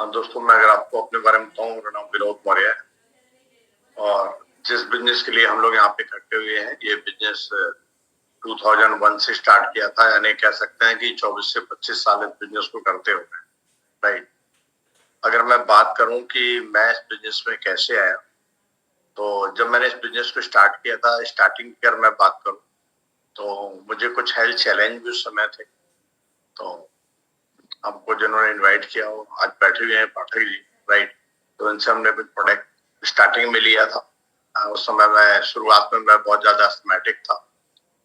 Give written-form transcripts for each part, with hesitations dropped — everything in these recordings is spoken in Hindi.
दोस्तों, मैं अगर आपको अपने बारे में बताऊं, मेरा नाम विनोद मौर्य है और जिस बिजनेस के लिए हम लोग यहाँ पे इकट्ठे हुए हैं, ये बिजनेस 2001 से स्टार्ट किया था। यानी कह सकते हैं कि 24 से 25 साल इस बिजनेस को करते हुए, राइट। अगर मैं बात करूं कि मैं इस बिजनेस में कैसे आया, तो जब मैंने इस बिजनेस को स्टार्ट किया था, स्टार्टिंग की अगर मैं बात करूं, तो मुझे कुछ हेल्थ चैलेंज भी उस समय थे। तो हमको जिन्होंने इनवाइट किया, वो आज बैठे हुए हैं, पाठक जी, राइट। तो इनसे हमने कुछ प्रोडक्ट स्टार्टिंग में लिया था। उस समय मैं शुरुआत में मैं बहुत ज्यादा एस्थमेटिक था।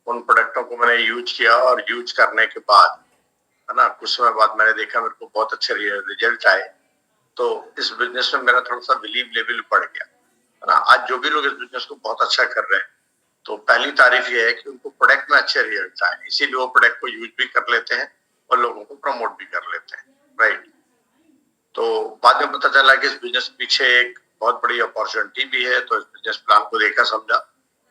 उन प्रोडक्टों को मैंने यूज किया और यूज करने के बाद, है ना, कुछ समय बाद मैंने देखा मेरे को बहुत अच्छे रिजल्ट आए। तो इस बिजनेस में मेरा थोड़ा सा बिलीव लेवल बढ़ गया, है ना। आज जो भी लोग इस बिजनेस को बहुत अच्छा कर रहे हैं, तो पहली तारीफ ये है कि उनको प्रोडक्ट में अच्छे रिजल्ट आए, इसीलिए वो प्रोडक्ट को यूज भी कर लेते हैं और लोगों को प्रमोट भी कर लेते हैं, राइट। तो बाद में पता चला कि इस बिजनेस के पीछे एक बहुत बड़ी अपॉर्चुनिटी भी है। तो इस बिजनेस प्लान को देखा समझा,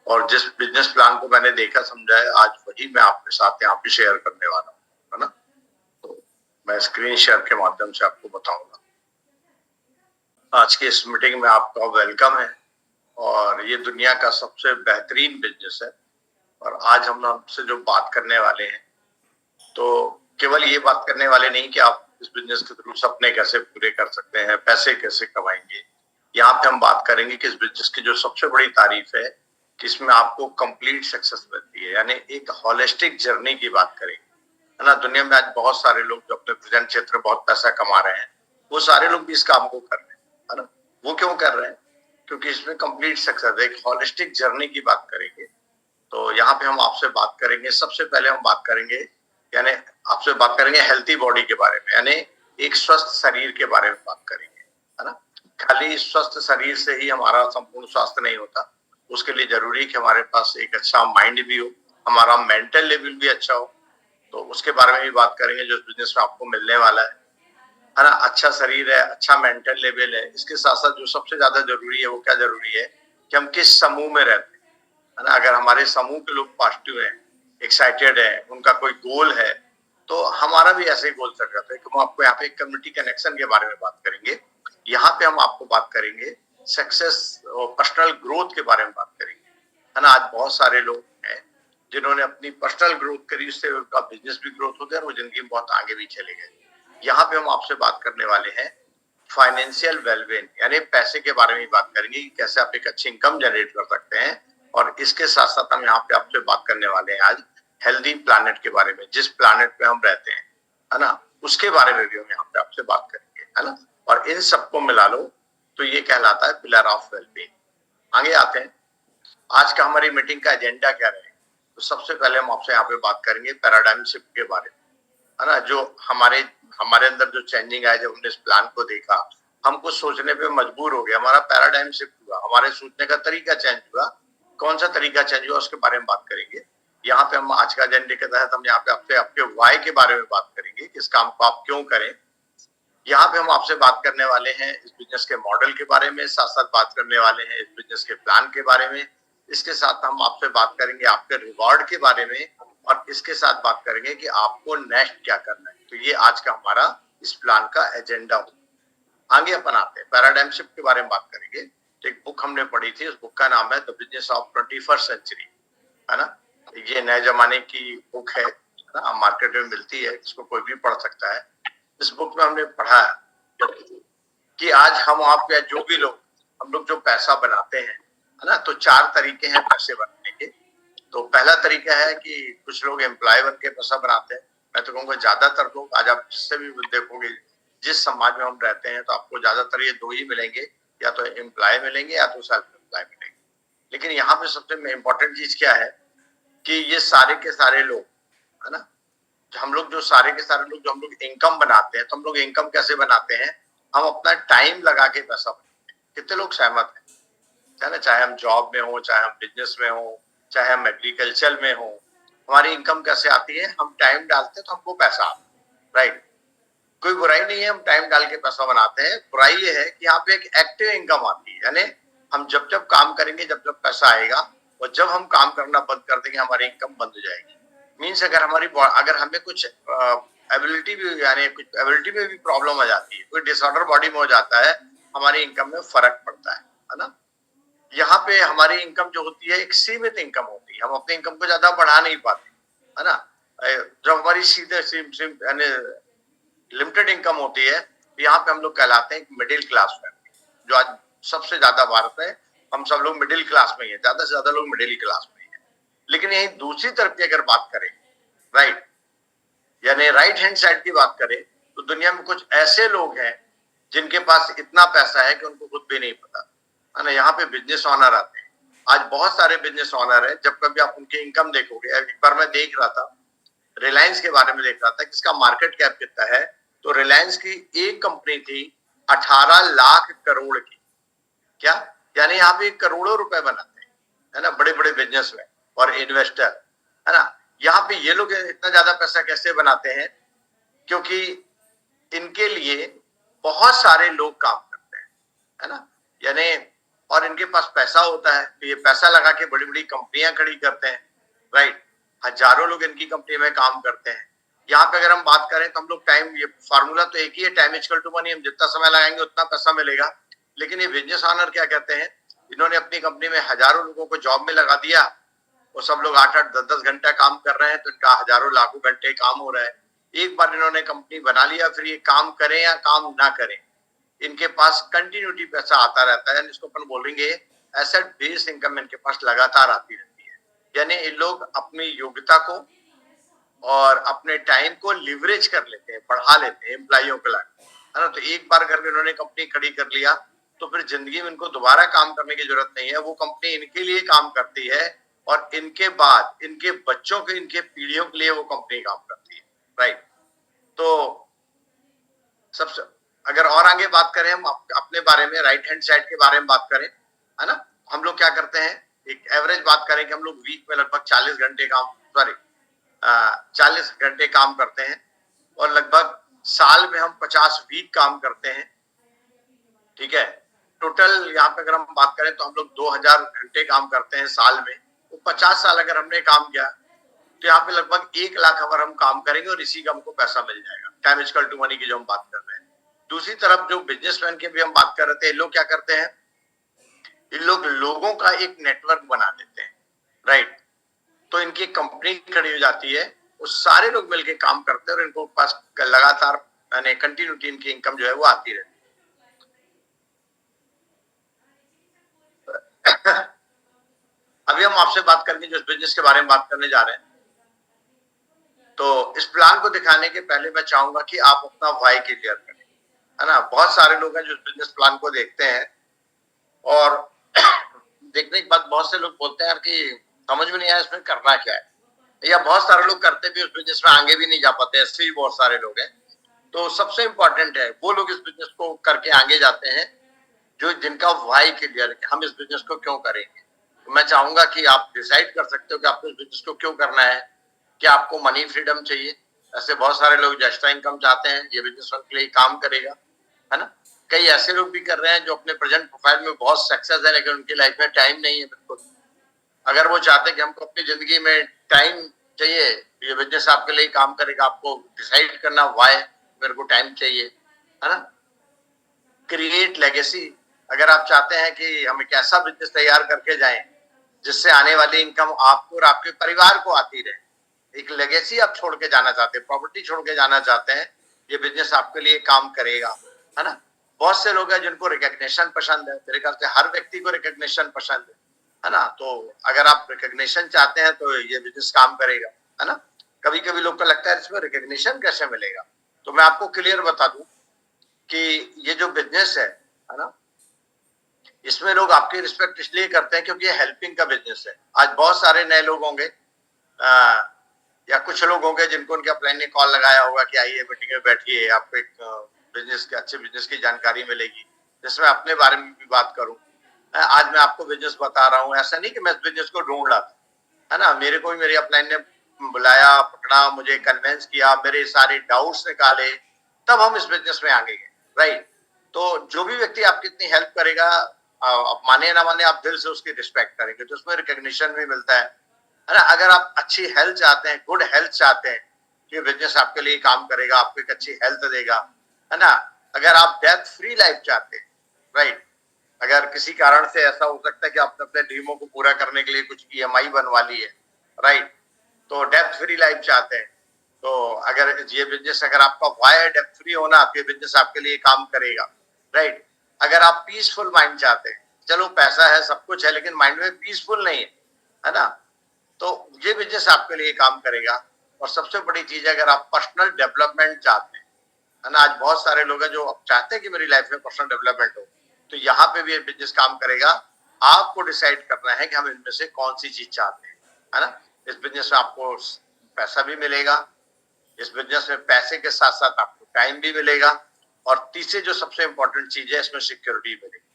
और जिस बिजनेस प्लान को मैंने देखा समझा है, आज वही मैं आपके साथ यहाँ पे शेयर करने वाला हूँ, है ना। तो मैं स्क्रीन शेयर के माध्यम से आपको बताऊंगा। आज की इस मीटिंग में आपका वेलकम है और ये दुनिया का सबसे बेहतरीन बिजनेस है। और आज हम आपसे जो बात करने वाले हैं, तो केवल ये बात करने वाले नहीं कि आप इस बिजनेस के थ्रू सपने कैसे पूरे कर सकते हैं, पैसे कैसे कमाएंगे। यहाँ पे हम बात करेंगे कि इस बिजनेस की जो सबसे बड़ी तारीफ है कि इसमें आपको कंप्लीट सक्सेस मिलती है, यानी एक होलिस्टिक जर्नी की बात करेंगे, है ना। दुनिया में आज बहुत सारे लोग जो अपने प्रेजेंट क्षेत्र में बहुत पैसा कमा रहे हैं, वो सारे लोग भी इस काम को कर रहे हैं, है ना। वो क्यों कर रहे हैं? क्योंकि इसमें कंप्लीट सक्सेस, एक होलिस्टिक जर्नी की बात करेंगे। तो यहाँ पे हम आपसे बात करेंगे, सबसे पहले हम बात करेंगे, यानी आपसे बात करेंगे हेल्थी बॉडी के बारे में, यानी एक स्वस्थ शरीर के बारे में बात करेंगे, है ना। खाली स्वस्थ शरीर से ही हमारा संपूर्ण स्वास्थ्य नहीं होता, उसके लिए जरूरी है कि हमारे पास एक अच्छा माइंड भी हो, हमारा मेंटल लेवल भी अच्छा हो। तो उसके बारे में भी बात करेंगे जो बिजनेस में आपको मिलने वाला है ना। अच्छा शरीर है, अच्छा मेंटल लेवल है, इसके साथ साथ जो सबसे ज्यादा जरूरी है, वो क्या जरूरी है कि हम किस समूह में रहते हैं, है ना। अगर हमारे समूह के लोग पॉजिटिव हैं, एक्साइटेड है, उनका कोई गोल है, तो हमारा भी ऐसे ही गोल चल जाता है। कि हम आपको यहाँ पे कम्युनिटी कनेक्शन के बारे में बात करेंगे। यहाँ पे हम आपको बात करेंगे सक्सेस और पर्सनल ग्रोथ के बारे में बात करेंगे, है ना। आज बहुत सारे लोग हैं जिन्होंने अपनी पर्सनल ग्रोथ करी, उससे उनका बिजनेस भी ग्रोथ हो गया और वो जिंदगी में बहुत आगे भी चले गए। यहाँ पे हम आपसे बात करने वाले हैं फाइनेंशियल वेलबींग, यानी पैसे के बारे में बात करेंगे कि कैसे आप एक अच्छी इनकम जनरेट कर सकते हैं। और इसके साथ साथ हम यहाँ पे आपसे बात करने वाले हैं आज हेल्दी प्लैनेट के बारे में, जिस प्लैनेट पे हम रहते हैं, है ना, उसके बारे में भी हम यहाँ पे आपसे बात करेंगे, है ना। और इन सबको मिला लो तो ये कहलाता है पिलर ऑफ वेलबींग। आगे आते हैं, आज का हमारी मीटिंग का एजेंडा क्या रहेगा। तो सबसे पहले हम आपसे यहाँ पे बात करेंगे पैराडाइम शिफ्ट के बारे में, है ना। जो हमारे हमारे अंदर जो चेंजिंग आया, जब हमने इस प्लान को देखा, हम कुछ सोचने पे मजबूर हो गए, हमारा पैराडाइम शिफ्ट हुआ, हमारे सोचने का तरीका चेंज हुआ। कौन सा तरीका चेंज हुआ उसके बारे में बात करेंगे। यहाँ पे हम आज का एजेंडे के तहत हम यहाँ पे आपसे आपके वाई के बारे में बात करेंगे, किस काम को आप क्यों करें। यहाँ पे हम आपसे बात करने वाले हैं इस बिजनेस के मॉडल के बारे में, साथ साथ बात करने वाले हैं इस बिजनेस के प्लान के बारे में। इसके साथ हम आपसे बात करेंगे आपके रिवॉर्ड के बारे में, और इसके साथ बात करेंगे कि आपको नेक्स्ट क्या करना है। तो ये आज का हमारा इस प्लान का एजेंडा होगा। आगे अपन आते हैं, पैराडाइम शिफ्ट के बारे में बात करेंगे। तो एक बुक हमने पढ़ी थी, उस बुक का नाम है the business of 21st century, है ना। ये नए जमाने की बुक है ना, मार्केट में मिलती है, इसको कोई भी पढ़ सकता है। इस बुक में हमने पढ़ा कि आज हम आप या जो भी लोग, हम लोग जो पैसा बनाते हैं, है ना, तो चार तरीके हैं पैसे बनाने के। तो पहला तरीका है कि कुछ लोग एम्प्लॉय बन के पैसा बनाते हैं। मैं तो कहूँगा ज्यादातर लोग, आज आप जिससे भी देखोगे, जिस समाज में हम रहते हैं, तो आपको ज्यादातर ये दो ही मिलेंगे, या तो एम्प्लॉय मिलेंगे या तो सेल्फ एम्प्लॉय मिलेंगे। लेकिन यहाँ पे सबसे इम्पोर्टेंट चीज क्या है कि ये सारे के सारे लोग, है ना, हम लोग जो सारे के सारे लोग जो हम लोग इनकम बनाते हैं, तो हम लोग इनकम कैसे बनाते हैं, हम अपना टाइम लगा के पैसा बनाते हैं। कितने लोग सहमत है ना। चाहे हम जॉब में हो, चाहे हम बिजनेस में हो, चाहे हम एग्रीकल्चर में हो, हमारी इनकम कैसे आती है, हम टाइम डालते हैं तो हमको पैसा आता है, राइट। कोई बुराई नहीं है, हम टाइम डाल के पैसा बनाते हैं। बुराई ये है कि यहाँ पे एक एक्टिव इनकम आती है, यानी हम जब जब काम करेंगे, जब जब पैसा आएगा, और जब हम काम करना बंद कर देंगे, हमारी इनकम बंद हो जाएगी। मीन्स अगर हमें कुछ एबिलिटी भी यानी कुछ एबिलिटी में भी प्रॉब्लम आ जाती है, कोई डिसऑर्डर बॉडी में हो जाता है, हमारी इनकम में फर्क पड़ता है ना। यहाँ पे हमारी इनकम जो होती है एक सीमित इनकम होती है, हम अपनी इनकम को ज्यादा बढ़ा नहीं पाते, है ना। जब हमारी सीधे यानी लिमिटेड इनकम होती है, तो यहाँ पे हम लोग कहलाते हैं मिडिल क्लास फैमिली, जो आज सबसे ज्यादा भारत में हम सब लोग मिडिल क्लास में ही है, ज्यादा से ज्यादा लोग मिडिल क्लास में ही है। लेकिन यही दूसरी तरफ की अगर बात करें, राइट, यानी राइट हैंड साइड की बात करें, तो दुनिया में कुछ ऐसे लोग हैं जिनके पास इतना पैसा है कि उनको खुद भी नहीं पता, है ना। यहाँ पे बिजनेस ऑनर आते हैं। आज बहुत सारे बिजनेस ऑनर है, जब कभी आप उनकी इनकम देखोगे, एक बार मैं देख रहा था, रिलायंस के बारे में देख रहा था कि इसका मार्केट कैप कितना है, तो रिलायंस की एक कंपनी थी 18 लाख करोड़ की। क्या, यानी यहाँ पे करोड़ों रुपए बनाते हैं, है ना, बड़े बड़े बिजनेस में और इन्वेस्टर, है ना। यहाँ पे ये लोग इतना ज्यादा पैसा कैसे बनाते हैं, क्योंकि इनके लिए बहुत सारे लोग काम करते हैं, है ना, यानी और इनके पास पैसा होता है, तो ये पैसा लगा के बड़ी बड़ी कंपनियां खड़ी करते हैं, राइट। हजारों लोग इनकी कंपनी में काम करते हैं। यहाँ पे अगर हम बात करें तो हम लोग टाइम, ये फार्मूला तो एक ही है, टाइम इक्वल टू मनी, हम जितना समय लगाएंगे उतना पैसा मिलेगा। लेकिन ये बिजनेस ऑनर क्या कहते हैं, इन्होंने अपनी कंपनी में हजारों लोगों को जॉब में लगा दिया, वो सब लोग 8-8 10-10 घंटा काम कर रहे हैं, तो इनका हजारों लाखों घंटे काम हो रहा है। एक बार इन्होंने कंपनी बना लिया, फिर ये काम करें या काम ना करें, इनके पास कंटिन्यूटी पैसा आता रहता है, जिसको अपन बोलेंगे एसेट बेस्ड इनकम, इनके पास लगातार आती रहती है। यानी इन लोग अपनी योग्यता को और अपने टाइम को लिवरेज कर लेते हैं, बढ़ा लेते हैं एम्प्लॉइयों के लायक, है ना। तो एक बार करके इन्होंने कंपनी खड़ी कर लिया, तो फिर जिंदगी में इनको दोबारा काम करने की जरूरत नहीं है, वो कंपनी इनके लिए काम करती है, और इनके बाद इनके बच्चों के, इनके पीढ़ियों के लिए वो कंपनी काम करती है, राइट। तो सबसे अगर और आगे बात करें हम अपने बारे में, राइट हैंड साइड के बारे में बात करें, है ना, हम लोग क्या करते हैं, एक एवरेज बात करें कि हम लोग वीक में लगभग 40 घंटे काम, 40 घंटे काम करते हैं, और लगभग साल में हम 50 वीक काम करते हैं, ठीक है। टोटल यहाँ पे अगर हम बात करें तो हम लोग 2000 घंटे काम करते हैं साल में, तो 50 साल अगर हमने काम किया, तो यहाँ पे लगभग 1 लाख अगर हम काम करेंगे, और इसी का हमको पैसा मिल जाएगा, टाइम इक्वल टू मनी की जो हम बात कर रहे हैं। दूसरी तरफ जो बिजनेसमैन की भी हम बात कर रहे थे, लोग क्या करते हैं, इन लोग लोगों का एक नेटवर्क बना देते हैं, राइट। तो इनकी कंपनी खड़ी हो जाती है, वो सारे लोग मिलकर काम करते हैं, और इनको पास लगातार यानी कंटिन्यूटी इनकी इनकम जो है वो आती रहती है। अभी हम आपसे बात करके जो इस बिजनेस के बारे में बात करने जा रहे हैं, तो इस प्लान को दिखाने के पहले मैं चाहूंगा कि आप अपना वाई क्लियर करें, है ना। बहुत सारे लोग हैं जो बिजनेस प्लान को देखते हैं, और देखने के बाद बहुत से लोग बोलते हैं कि समझ में नहीं आया इसमें करना क्या है, या बहुत सारे लोग करते भी उस बिजनेस में आगे भी नहीं जा पाते, ऐसे ही बहुत सारे लोग हैं। तो सबसे इंपॉर्टेंट है वो लोग इस बिजनेस को करके आगे जाते हैं जो जिनका वाई क्लियर है कि हम इस बिजनेस को क्यों करेंगे। तो मैं चाहूंगा कि आप डिसाइड कर सकते हो कि आपको इस बिजनेस को क्यों करना है। क्या आपको मनी फ्रीडम चाहिए, ऐसे बहुत सारे लोग जो एक्स्ट्रा इनकम चाहते हैं, ये बिजनेस उनके लिए काम करेगा, है ना। कई ऐसे लोग भी कर रहे हैं जो अपने प्रेजेंट प्रोफाइल में बहुत सक्सेस है, लेकिन उनकी लाइफ में टाइम नहीं है बिल्कुल। अगर वो चाहते हैं कि हमको अपनी जिंदगी में टाइम चाहिए, ये बिजनेस आपके लिए काम करेगा, आपको डिसाइड करना वाई मेरे को टाइम चाहिए, है ना। क्रिएट लेगेसी, अगर आप चाहते हैं कि हम एक ऐसा बिजनेस तैयार करके जाएं जिससे आने वाली इनकम आपको और आपके परिवार को आती रहे, एक लेगेसी आप छोड़ के जाना चाहते हैं, प्रॉपर्टी छोड़ के जाना चाहते हैं, ये बिजनेस आपके लिए काम करेगा, है ना। बहुत से लोग हैं जिनको रिकॉग्निशन पसंद है, मेरे ख्याल से हर व्यक्ति को रिकॉग्निशन पसंद है ना। तो अगर आप रिकॉग्निशन चाहते हैं तो ये बिजनेस काम करेगा, है ना। कभी कभी लोग को लगता है इसमें रिकॉग्निशन कैसे मिलेगा, तो मैं आपको क्लियर बता दूं कि ये जो बिजनेस है ना, इसमें लोग आपकी रिस्पेक्ट इसलिए करते हैं क्योंकि ये हेल्पिंग का बिजनेस है। आज बहुत सारे नए लोग होंगे या कुछ लोग होंगे जिनको उनके अपलाइन ने कॉल लगाया होगा कि आइए मीटिंग में बैठिए, आपको एक बिजनेस के अच्छे बिजनेस की जानकारी मिलेगी, जिसमें अपने बारे में भी बात करूं। आज मैं आपको बिजनेस बता रहा हूँ, ऐसा नहीं कि मैं इस बिजनेस को ढूंढ रहा था, है ना। मेरे को भी मेरी अपलाइन ने बुलाया, पकड़ा, मुझे कन्विंस किया, मेरे सारे डाउट्स निकाले, तब हम इस बिजनेस में आगे गए, राइट। तो जो भी व्यक्ति आपकी इतनी हेल्प करेगा, आप माने ना माने, आप दिल से उसकी रिस्पेक्ट करेंगे, तो उसमें रिकॉग्निशन भी मिलता है, है ना। अगर आप अच्छी हेल्थ चाहते हैं, गुड हेल्थ चाहते हैं, ये बिजनेस आपके लिए काम करेगा, आपको एक अच्छी हेल्थ देगा, है ना। अगर आप डेथ फ्री लाइफ चाहते हैं, राइट, अगर किसी कारण से ऐसा हो सकता है कि आपने अपने ड्रीमों को पूरा करने के लिए कुछ ईएमआई बनवा ली है, राइट, तो डेथ फ्री लाइफ चाहते हैं, तो अगर ये बिजनेस, अगर आपका वाई है डेथ फ्री होना, तो ये बिजनेस आपके लिए काम करेगा, राइट। अगर आप पीसफुल माइंड चाहते हैं, चलो पैसा है, सब कुछ है, लेकिन माइंड में पीसफुल नहीं है ना, तो ये बिजनेस आपके लिए काम करेगा। और सबसे बड़ी चीज है, अगर आप पर्सनल डेवलपमेंट चाहते हैं, है ना, आज बहुत सारे लोग हैं जो अब चाहते हैं कि मेरी लाइफ में पर्सनल डेवलपमेंट हो, तो यहाँ पे भी ये बिजनेस काम करेगा। आपको डिसाइड करना है कि हम इनमें से कौन सी चीज चाहते हैं, है ना। इस बिजनेस में आपको पैसा भी मिलेगा, इस बिजनेस में पैसे के साथ साथ आपको टाइम भी मिलेगा, और तीसरी जो सबसे इंपॉर्टेंट चीज है, इसमें सिक्योरिटी मिलेगी।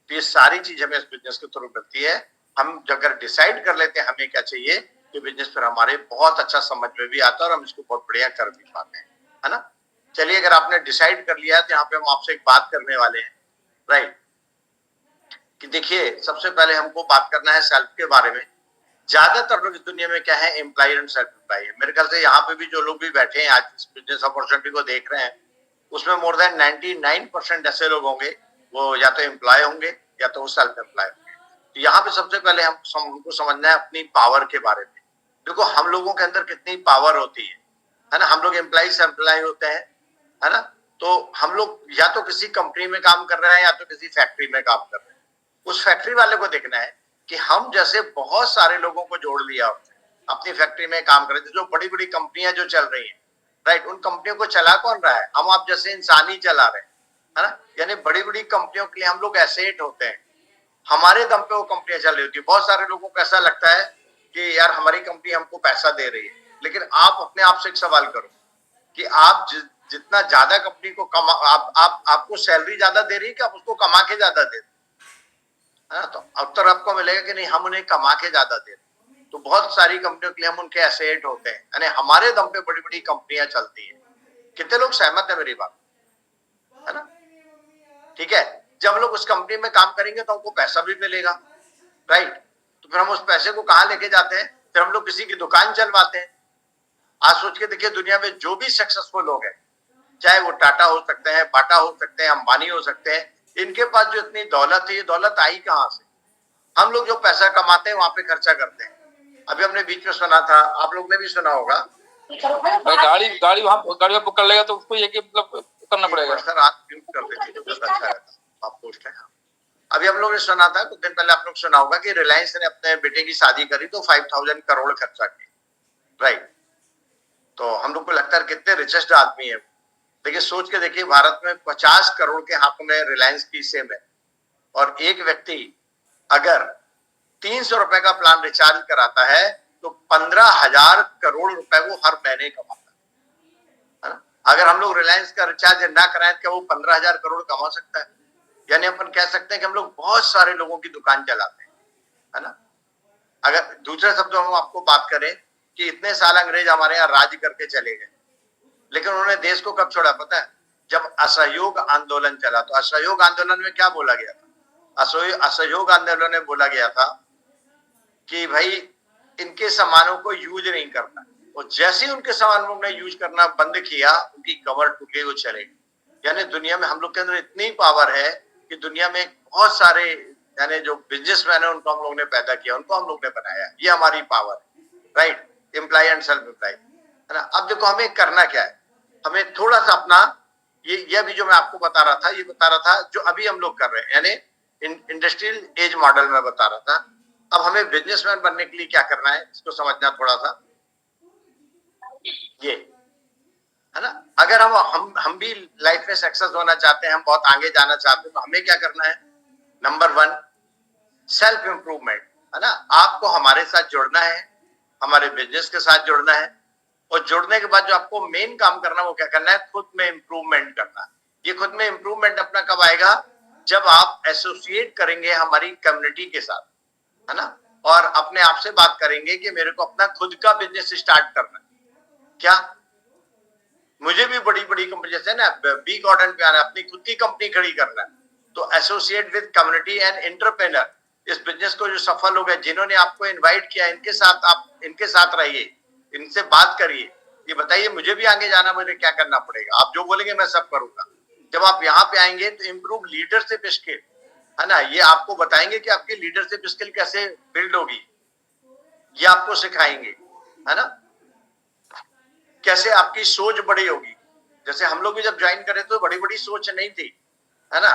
तो ये सारी चीज हमें इस बिजनेस के थ्रू मिलती है। हम अगर डिसाइड कर लेते हैं हमें क्या चाहिए, तो बिजनेस फिर हमारे बहुत अच्छा समझ में भी आता है और हम इसको बहुत बढ़िया कर भी पाते हैं, है ना। चलिए, अगर आपने डिसाइड कर लिया है, तो यहाँ पे हम आपसे एक बात करने वाले हैं, राइट, कि देखिए, सबसे पहले हमको बात करना है सेल्फ के बारे में। ज्यादातर लोग इस दुनिया में क्या है, एम्प्लॉय एंड सेल्फ एम्प्लॉय है। मेरे ख्याल से यहाँ पे भी जो लोग भी बैठे हैं आज इस बिजनेस अपॉर्चुनिटी को देख रहे हैं, उसमें मोर देन 99% ऐसे लोग होंगे, वो या तो एम्प्लॉय होंगे या तो वो सेल्फ एम्प्लॉय होंगे। तो यहाँ पे सबसे पहले हमको समझना है अपनी पावर के बारे में। देखो, हम लोगों के अंदर कितनी पावर होती है ना। हम लोग एम्प्लॉय से एम्प्लॉय होते हैं, है ना। तो हम लोग या तो किसी कंपनी में काम कर रहे हैं या तो किसी फैक्ट्री में काम कर रहे हैं। उस फैक्ट्री वाले को देखना है कि हम जैसे बहुत सारे लोगों को जोड़ लिया अपनी फैक्ट्री में काम कर रहे, जो बड़ी बड़ी कंपनियां जो चल रही हैं, राइट, उन कंपनियों को चला कौन रहा है, हम आप जैसे इंसान ही चला रहे हैं, है ना। यानी बड़ी बड़ी कंपनियों के लिए हम लोग एसेट होते हैं, हमारे दम पे वो कंपनियां चल रही होती है। बहुत सारे लोगों को ऐसा लगता है कि यार हमारी कंपनी हमको पैसा दे रही है, लेकिन आप अपने आप से एक सवाल करो कि आप जितना ज्यादा कंपनी को कमा, आप आपको सैलरी ज्यादा दे रही है कि आप उसको कमा के ज्यादा दे रही है ना। तो उत्तर आपको मिलेगा कि नहीं, हम उन्हें कमा के ज्यादा दे रहे हैं। तो बहुत सारी कंपनियों के लिए हम उनके एसेट होते हैं, यानी हमारे दम पे बड़ी बड़ी कंपनियां चलती हैं। कितने लोग सहमत है मेरी बात, है ना। ठीक है, जब हम लोग उस कंपनी में काम करेंगे तो हमको पैसा भी मिलेगा, राइट। तो फिर हम उस पैसे को कहाँ लेके जाते हैं, फिर हम लोग किसी की दुकान चलवाते हैं। आज सोच के देखिए, दुनिया में जो भी सक्सेसफुल लोग हैं, चाहे वो टाटा हो सकते हैं, बाटा हो सकते हैं, अंबानी हो सकते हैं, इनके पास जो इतनी दौलत है, ये दौलत आई कहाँ से। हम लोग जो पैसा कमाते हैं वहां पे खर्चा करते हैं। अभी हमने बीच में सुना था, आप लोग ने भी सुना होगा, भाई गाड़ी गाड़ी वहाँ गाड़ी बुक कर लेगा तो उसको ये कि मतलब करना पड़ेगा। सर आप म्यूट कर देते तो ज्यादा अच्छा रहता, आप पोस्ट है। अभी हम लोग ने सुना था, कुछ दिन पहले आप लोग सुना होगा कि रिलायंस ने अपने बेटे की शादी करी तो 5000 करोड़ खर्चा किए, राइट। तो हम लोग को लगता है कितने रिचेस्ट आदमी है। देखिए, सोच के देखिए, भारत में 50 करोड़ के हाथ में रिलायंस की सेम है, और एक व्यक्ति अगर 300 रुपए का प्लान रिचार्ज कराता है तो 15,000 करोड़ रुपए वो हर महीने कमाता है ना। अगर हम लोग रिलायंस का रिचार्ज ना कराएं तो क्या वो 15,000 करोड़ कमा सकता है। यानी अपन कह सकते हैं कि हम लोग बहुत सारे लोगों की दुकान चलाते हैं, है ना। अगर दूसरे शब्दों में हम आपको बात करें कि इतने साल अंग्रेज हमारे यहाँ राज करके चले गए, लेकिन उन्होंने देश को कब छोड़ा पता है, जब असहयोग आंदोलन चला। तो असहयोग आंदोलन में क्या बोला गया था, असहयोग आंदोलन में बोला गया था कि भाई इनके सामानों को यूज नहीं करना, और जैसे ही उनके सामानों ने यूज करना बंद किया, उनकी कमर टूट गई, वो चले गए। यानी दुनिया में हम लोग के अंदर इतनी पावर है कि दुनिया में बहुत सारे यानी जो बिजनेसमैन है उनको हम लोग ने पैदा किया, उनको हम लोग ने बनाया, ये हमारी पावर है, right. Employ and self employ, है ना। अब देखो हमें करना क्या है, हमें थोड़ा सा अपना ये अभी जो मैं आपको बता रहा था, ये बता रहा था जो अभी हम लोग कर रहे हैं, यानी इंडस्ट्रियल एज मॉडल में बता रहा था। अब हमें बिजनेसमैन बनने के लिए क्या करना है, इसको समझना थोड़ा सा, ये, है ना। अगर हम भी लाइफ में सक्सेस होना चाहते हैं, हम बहुत आगे जाना चाहते हैं, तो हमें क्या करना है, नंबर 1 सेल्फ इंप्रूवमेंट, है ना। आपको हमारे साथ जुड़ना है, हमारे बिजनेस के साथ जुड़ना है, और जुड़ने के बाद जो आपको मेन काम करना है वो क्या करना है, खुद में इंप्रूवमेंट करना। ये खुद में इंप्रूवमेंट अपना कब आएगा, जब आप एसोसिएट करेंगे हमारी कम्युनिटी के साथ, है ना, और अपने आप से बात करेंगे कि मेरे को अपना खुद का बिजनेस स्टार्ट करना है। क्या मुझे भी बड़ी बड़ी कंपनी जैसे ना बी गॉर्डन पे आना, अपनी खुद की कंपनी खड़ी करना है, तो associate with community and entrepreneur, इस बिजनेस को जो सफल हो गए, जिन्होंने आपको इनवाइट किया, इनके साथ रहिए, इनसे बात करिए, ये बताइए मुझे भी आगे जाना, मुझे क्या करना पड़ेगा? आप जो बोलेंगे मैं सब करूंगा। जब आप यहाँ पे आएंगे तो इम्प्रूव लीडरशिप स्किल, है ना, ये आपको बताएंगे कि आपकी लीडरशिप स्किल कैसे बिल्ड होगी, ये आपको सिखाएंगे, है ना, कैसे आपकी सोच बड़ी होगी। जैसे हम लोग भी जब ज्वाइन करे तो बड़ी बड़ी सोच नहीं थी, है ना,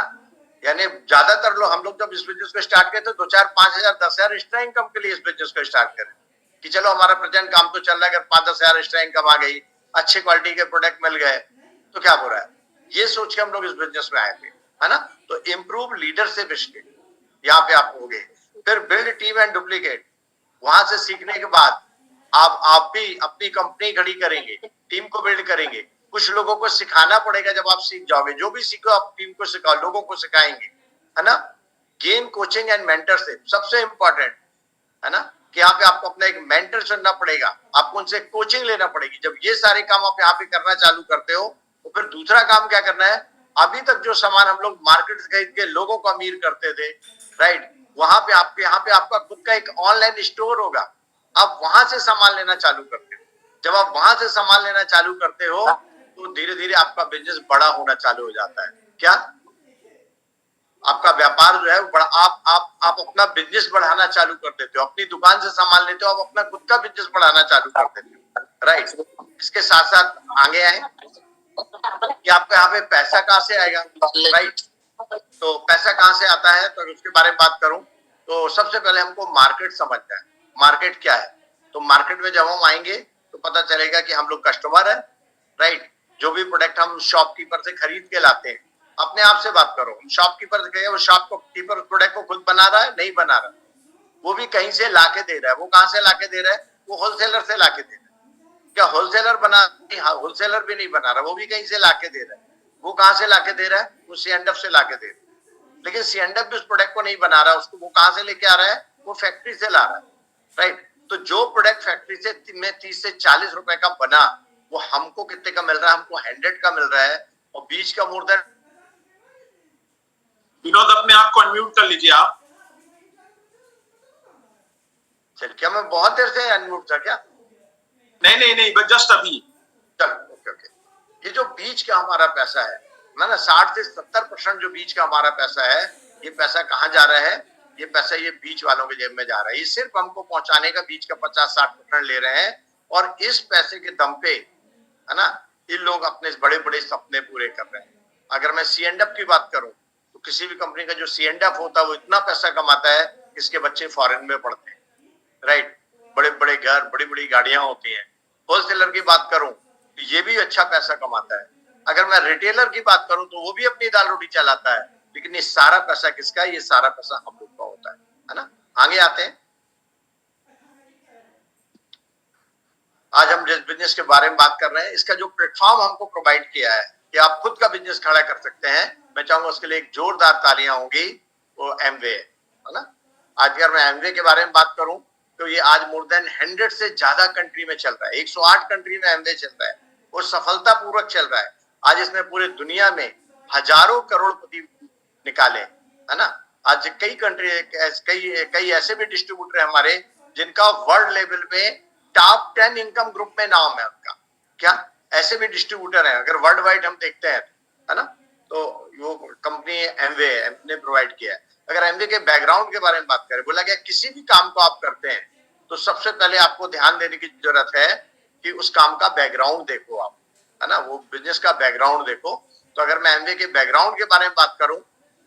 यानी ज्यादातर लोग, हम लोग जब इस बिजनेस को स्टार्ट किए तो 2-4, 5,000, 10,000 एक्स्ट्रा इनकम के लिए इस बिजनेस को स्टार्ट करें कि चलो हमारा प्रेजेंट काम तो चल रहा है, अगर 5-10,000 एक्स्ट्रा इनकम आ गई, अच्छी क्वालिटी के प्रोडक्ट मिल गए तो क्या बुरा है, ये सोच के हम लोग इस बिजनेस में आए थे, है ना। तो इम्प्रूव लीडरशिप स्किल यहाँ पे आप हो गए। फिर बिल्ड टीम एंड डुप्लीकेट, वहां से सीखने के बाद आप भी अपनी कंपनी खड़ी करेंगे, टीम को बिल्ड करेंगे, कुछ लोगों को सिखाना पड़ेगा। जब आप सीख जाओगे, जो भी सीखो आप टीम को सिखाओ, लोगों को सिखाएंगे, है ना। गेन कोचिंग एंड मेंटरशिप, सबसे इंपॉर्टेंट, है ना, कि यहाँ पे आपको अपना एक मेंटर चुनना पड़ेगा, आपको उनसे कोचिंग लेना पड़ेगी। जब ये सारे काम आप यहाँ पे करना चालू करते हो तो फिर दूसरा काम क्या करना है, अभी तक जो सामान हम लोग मार्केट से खरीद के लोगों को अमीर करते थे, राइट, वहां पे आपके यहाँ पे आपका खुद का एक ऑनलाइन स्टोर होगा, आप वहां से सामान लेना चालू करते हो। जब आप वहां से सामान लेना चालू करते हो तो धीरे धीरे आपका बिजनेस बड़ा होना चालू हो जाता है। क्या आपका व्यापार जो है वो बड़ा, आप अपना बिजनेस बढ़ाना चालू कर देते हो, अपनी दुकान से सामान लेते हो, आप अपना खुद का बिजनेस बढ़ाना चालू कर देते हो, राइट। इसके साथ साथ आगे आए कि आपको यहाँ पे पैसा कहाँ से आएगा, राइट। तो पैसा कहाँ से आता है, तो उसके बारे में बात करूं तो सबसे पहले हमको मार्केट समझना है। मार्केट क्या है, तो मार्केट में जब हम आएंगे तो पता चलेगा कि हम लोग कस्टमर है, राइट। जो भी प्रोडक्ट हम शॉपकीपर से खरीद के लाते हैं, अपने आप से बात करो, हम शॉपकीपर से गए, वो शॉपकीपर प्रोडक्ट को खुद बना रहा है, नहीं बना रहा, वो भी कहीं से ला के दे रहा है। वो कहाँ से ला के दे रहा है, वो होलसेलर से ला के दे रहा है। क्या होलसेलर बना, होलसेलर भी नहीं बना रहा, वो भी कहीं से ला के दे रहा है। वो कहाँ से ला के दे रहा है, वो C&F से ला के दे रहा है। लेकिन C&F भी उस प्रोडक्ट को नहीं बना रहा, उसको वो कहाँ से लेके आ रहा है, वो फैक्ट्री से ला रहा है, राइट। तो जो प्रोडक्ट फैक्ट्री से में 30 से 40 रुपए का बना, वो हमको कितने का मिल रहा है, हमको 100 का मिल रहा है, और बीच का मोर देन। विनोद, अपने आप को अनम्यूट कर लीजिए आप। चल, क्या मैं बहुत देर से अनम्यूट था क्या? नहीं, बस जस्ट अभी। चल, ओके। ये जो बीच का हमारा पैसा है ना, 60 से 70% जो बीच का हमारा पैसा है, ये पैसा कहाँ जा रहा है, ये पैसा ये बीच वालों के जेब में जा रहा है। ये सिर्फ हमको पहुंचाने का बीच का 50-60% ले रहे हैं, और इस पैसे के दम पे, है ना, ये लोग अपने बड़े बड़े सपने पूरे कर रहे हैं। अगर मैं C&F की बात करूं तो किसी भी कंपनी का जो C&F होता है वो इतना पैसा कमाता है, इसके बच्चे फॉरेन में पढ़ते हैं, राइट, बड़े बड़े घर, बड़ी बड़ी गाड़ियां होती हैं। होलसेलर की बात करूं तो ये भी अच्छा पैसा कमाता है। अगर मैं रिटेलर की बात करूं तो वो भी अपनी दाल रोटी चलाता है। लेकिन ये सारा पैसा किसका है, ये सारा पैसा हम लोग का होता है ना। आगे आते हैं, आज हम जिस बिजनेस के बारे में बात कर रहे हैं, इसका जो प्लेटफॉर्म हमको प्रोवाइड किया है कि आप खुद का बिजनेस खड़ा कर सकते हैं, मैं चाहूंगा उसके लिए एक जोरदार तालियां होंगी, वो एमवे है ना। आज अगर मैं एमवे के बारे में बात करूं तो ये आज मोर देन 100 से ज्यादा कंट्री में चल रहा है, 108 कंट्री में एमवे चल रहा है, और सफलता पूर्वक चल रहा है। आज इसने पूरे दुनिया में हजारों करोड़पति निकाले, है ना। आज कई कंट्री, कई ऐसे भी डिस्ट्रीब्यूटर है हमारे जिनका वर्ल्ड लेवल में टॉप 10 इनकम ग्रुप में नाम है उनका। क्या ऐसे भी डिस्ट्रीब्यूटर हैं अगर वर्ल्ड वाइड हम देखते हैं, है ना। तो वो कंपनी एमवे ने प्रोवाइड किया है। अगर एमवे के बैकग्राउंड के बारे में बात करें, बोला गया किसी भी काम को आप करते हैं तो सबसे पहले आपको ध्यान देने की जरूरत है कि उस काम का बैकग्राउंड देखो आप, है ना, वो बिजनेस का बैकग्राउंड देखो। तो अगर मैं एमवे के बैकग्राउंड के बारे में बात करूं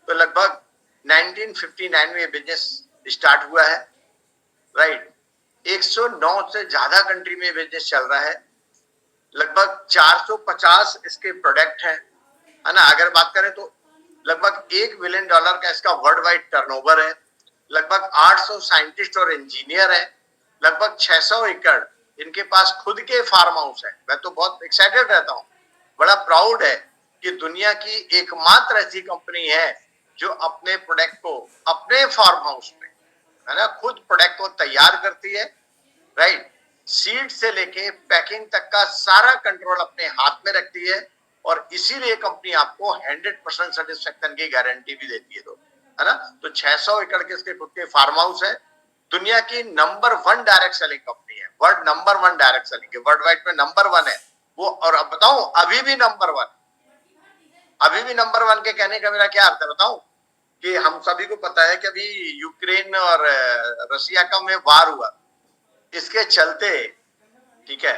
तो लगभग 1959 में ये बिजनेस स्टार्ट हुआ है, राइट। 109 से ज्यादा कंट्री में बिजनेस चल रहा है, लगभग 450 इसके प्रोडक्ट हैं, है ना। अगर बात करें तो लगभग $1 बिलियन का इसका वर्ल्ड वाइड टर्नओवर है, लगभग 800 साइंटिस्ट और इंजीनियर है, लगभग 600 एकड़ इनके पास खुद के फार्म हाउस है। मैं तो बहुत एक्साइटेड रहता हूँ, बड़ा प्राउड है कि दुनिया की एकमात्र ऐसी कंपनी है जो अपने प्रोडक्ट को अपने फार्म हाउस में, है ना, खुद प्रोडक्ट को तैयार करती है, राइट। सीड से लेके पैकिंग तक का सारा कंट्रोल अपने हाथ में रखती है, और इसीलिए कंपनी आपको 100% सेटिस्फेक्शन की गारंटी भी देती है। तो है ना। तो 600 एकड़ के इसके खुद के फार्म हाउस है। दुनिया की नंबर 1 डायरेक्ट सेलिंग कंपनी है, वर्ल्ड नंबर 1 डायरेक्ट सेलिंग के, वर्ल्ड वाइड में नंबर 1 है वो। और अब बताऊं, अभी भी नंबर 1, अभी भी नंबर 1 के कहने का मेरा क्या अर्थ है बताऊं, कि हम सभी को पता है कि अभी यूक्रेन और रशिया का में वार हुआ, इसके चलते ठीक है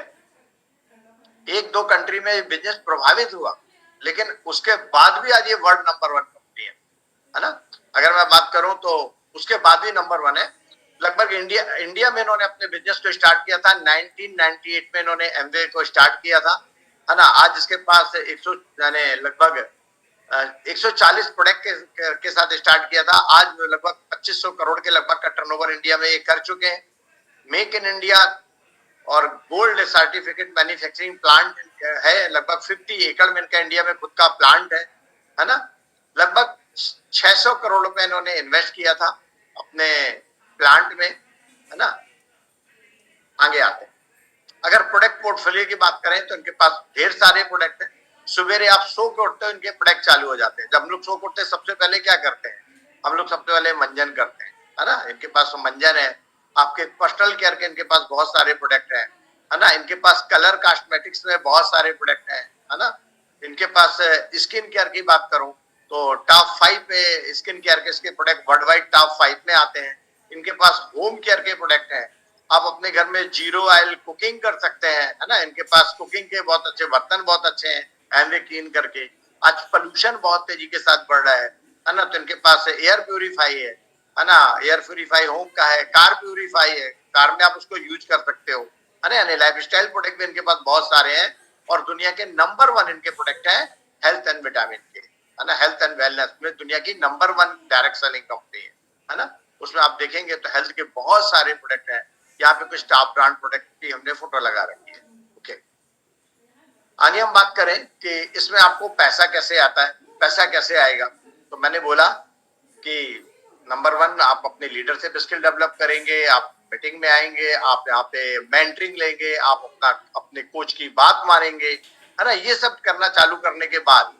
एक दो कंट्री में बिजनेस प्रभावित हुआ, लेकिन उसके बाद भी आज ये वर्ल्ड नंबर 1 कंपनी है ना। अगर मैं बात करूं तो उसके बाद भी नंबर 1 है। लगभग इंडिया में इन्होंने अपने बिजनेस को स्टार्ट किया था 1998 में, इन्होंने एमवे को स्टार्ट किया था, है ना। आज इसके पास 100 यानी लगभग 140 प्रोडक्ट के साथ स्टार्ट किया था। आज लगभग 2500 करोड़ के लगभग का टर्नओवर इंडिया में ये कर चुके हैं। मेक इन इंडिया और गोल्ड सर्टिफिकेट मैन्युफैक्चरिंग प्लांट है, लगभग 50 एकड़ में इनका इंडिया में खुद का प्लांट है ना। लगभग 600 करोड़ रुपए इन्होंने इन्वेस्ट किया था अपने प्लांट में, है ना। आगे आते हैं, अगर प्रोडक्ट पोर्टफोलियो की बात करें तो इनके पास ढेर सारे प्रोडक्ट हैं। सुबेरे आप सो के उठते हो, इनके प्रोडक्ट चालू हो जाते हैं। जब हम लोग सो के उठते हैं सबसे पहले क्या करते हैं, हम लोग सबसे पहले मंजन करते हैं, है ना। इनके पास मंजन है, आपके पर्सनल केयर के इनके पास बहुत सारे प्रोडक्ट हैं, है ना। इनके पास कलर कॉस्मेटिक्स में बहुत सारे प्रोडक्ट हैं, है ना। इनके पास स्किन केयर की बात करूं तो टॉप 5 पे स्किन केयर के इसके प्रोडक्ट वर्ल्ड वाइड टॉप 5 में आते हैं। इनके पास होम केयर के प्रोडक्ट हैं, आप अपने घर में जीरो ऑयल कुकिंग कर सकते हैं, है ना। इनके पास कुकिंग के बहुत अच्छे बर्तन बहुत अच्छे हैं, एमवे क्लीन करके। आज पोल्यूशन बहुत तेजी के साथ बढ़ रहा है ना। तो इनके पास एयर प्यूरिफाई है ना। एयर प्यूरिफाई होम का है, कार प्यूरिफाई है, कार में आप उसको यूज कर सकते हो, है ना। यानी लाइफ स्टाइल प्रोडक्ट भी इनके पास बहुत सारे हैं। और दुनिया के नंबर 1 इनके प्रोडक्ट है हेल्थ एंड विटामिन के, है ना। हेल्थ एंड वेलनेस में दुनिया की नंबर 1 डायरेक्ट सेलिंग कंपनी है ना। उसमें आप देखेंगे तो हेल्थ के बहुत सारे प्रोडक्ट हैं। यहाँ पे कुछ टॉप ब्रांड प्रोडक्ट की हमने फोटो लगा रखी है। ओके, आगे हम बात करें कि इसमें आपको पैसा कैसे आता है, पैसा कैसे आएगा। तो मैंने बोला कि नंबर 1 आप अपने लीडर से स्किल डेवलप करेंगे, आप मीटिंग में आएंगे, आप यहाँ पे मेंटरिंग लेंगे, आप अपने कोच की बात मानेंगे, है ना। ये सब करना चालू करने के बाद,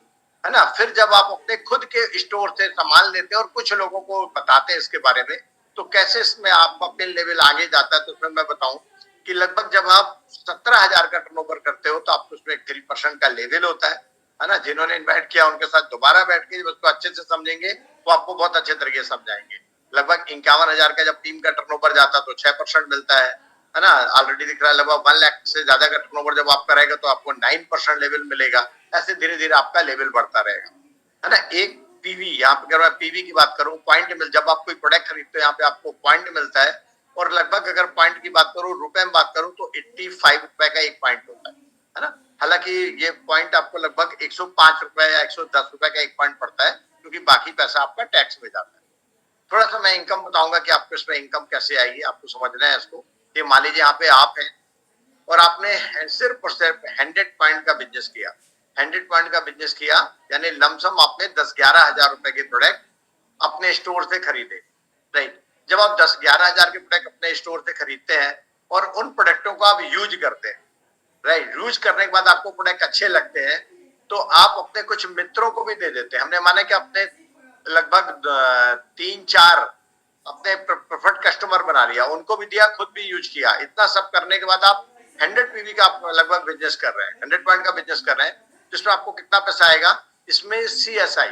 है ना, फिर जब आप अपने खुद के स्टोर से सामान लेते हैं और कुछ लोगों को बताते हैं इसके बारे में, तो कैसे इसमें आपका पिन लेवल आगे जाता है। तो उसमें मैं बताऊं कि लगभग जब आप 17,000 का टर्नओवर करते हो तो आपको उसमें 3% का लेवल होता है ना। जिन्होंने इन्वाइट किया उनके साथ दोबारा बैठ के उसको अच्छे से समझेंगे तो आपको बहुत अच्छे तरीके से समझाएंगे। लगभग 51,000 का जब टीम का टर्नओवर जाता तो 6% मिलता है ना। ऑलरेडी दिख रहा है लगभग 1 लाख से ज्यादा का टर्नओवर जब आप करेगा तो आपको 9% लेवल मिलेगा। ऐसे धीरे धीरे आपका लेवल बढ़ता रहेगा, है ना। एक पीवी, यहाँ पे अगर मैं पीवी की बात करूं, पॉइंट मिल, जब आप कोई प्रोडक्ट खरीदते हो यहाँ पे आपको पॉइंट मिलता है। और लगभग अगर पॉइंट की बात करूं, रुपए में बात करूं तो 85 रुपए का एक पॉइंट होता है ना। हालांकि ये पॉइंट आपको लगभग 105 रुपए या 110 रुपए का एक पॉइंट पड़ता है, क्योंकि बाकी पैसा आपका टैक्स में जाता है। थोड़ा सा मैं इनकम बताऊंगा कि आपको इसमें इनकम कैसे आएगी, आपको समझना है इसको। कि मान लीजिए यहाँ पे आप हैं और आपने सिर्फ और सिर्फ 100 पॉइंट का बिजनेस किया, 100 पॉइंट का बिजनेस किया, यानी लमसम आपने 10-11 हजार रुपए के प्रोडक्ट अपने स्टोर से खरीदे, राइट। जब आप 10-11 हजार के प्रोडक्ट अपने स्टोर से खरीदते हैं और उन प्रोडक्टों को आप यूज करते हैं, राइट, यूज करने के बाद आपको प्रोडक्ट अच्छे लगते हैं, तो आप अपने कुछ मित्रों को भी दे देते हैं। हमने माना कि अपने लगभग 3-4 अपने प्रेफर्ड कस्टमर बना लिया, उनको भी दिया, खुद भी यूज किया। इतना सब करने के बाद आप 100 पीवी का लगभग बिजनेस कर रहे हैं, 100 पॉइंट का बिजनेस कर रहे हैं, जिसमें आपको कितना पैसा आएगा, इसमें CSI,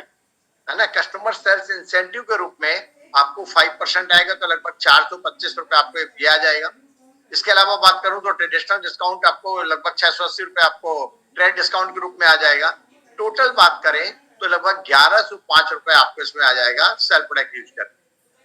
है ना, कस्टमर सेल्स इंसेंटिव के रूप में आपको 5% आएगा, तो लगभग 425 रुपए आपको दिया जाएगा। इसके अलावा बात करूं तो ट्रेडिशनल डिस्काउंट आपको लगभग 680 रुपए आपको ट्रेड डिस्काउंट के रूप में आ जाएगा। टोटल बात करें तो लगभग 1105 रुपए आपको इसमें आ जाएगा सेल प्रोडक्ट यूज करके।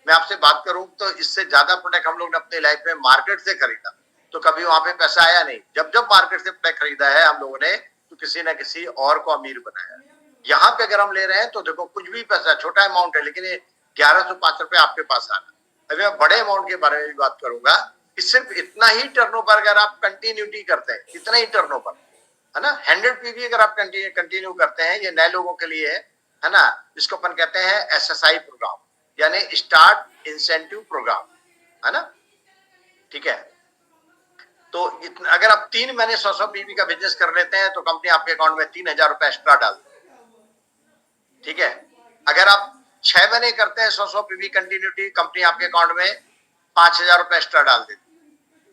मैं आपसे बात करूं तो इससे ज्यादा प्रोडक्ट हम लोग ने अपनी लाइफ में मार्केट से खरीदा, तो कभी वहां पे पैसा आया नहीं। जब जब मार्केट से प्रोडक्ट खरीदा है हम लोगों ने, तो किसी ना किसी और को अमीर बनाया। यहाँ पे अगर हम ले रहे हैं तो देखो कुछ भी पैसा, छोटा अमाउंट है, लेकिन ये 1105 रुपए आपके पास आ रहा है। अभी मैं बड़े अमाउंट के बारे में भी बात करूंगा कि सिर्फ इतना ही टर्नओवर अगर आप कंटिन्यूटी करते हैं, इतना ही टर्नओवर, है ना, 100 पीवी अगर आप कंटिन्यू करते हैं, ये नए लोगों के लिए है ना, जिसको अपन कहते हैं SSI प्रोग्राम, यानी स्टार्ट इंसेंटिव प्रोग्राम, है ना, ठीक है। तो अगर आप 3 महीने 100 पीवी का बिजनेस कर लेते हैं तो कंपनी आपके अकाउंट में 3,000 रुपए एक्स्ट्रा डाल देती है, ठीक है। अगर आप 6 महीने करते हैं 100 पीवी कंटिन्यूटी, कंपनी आपके अकाउंट में 5,000 रुपए एक्स्ट्रा डाल देती।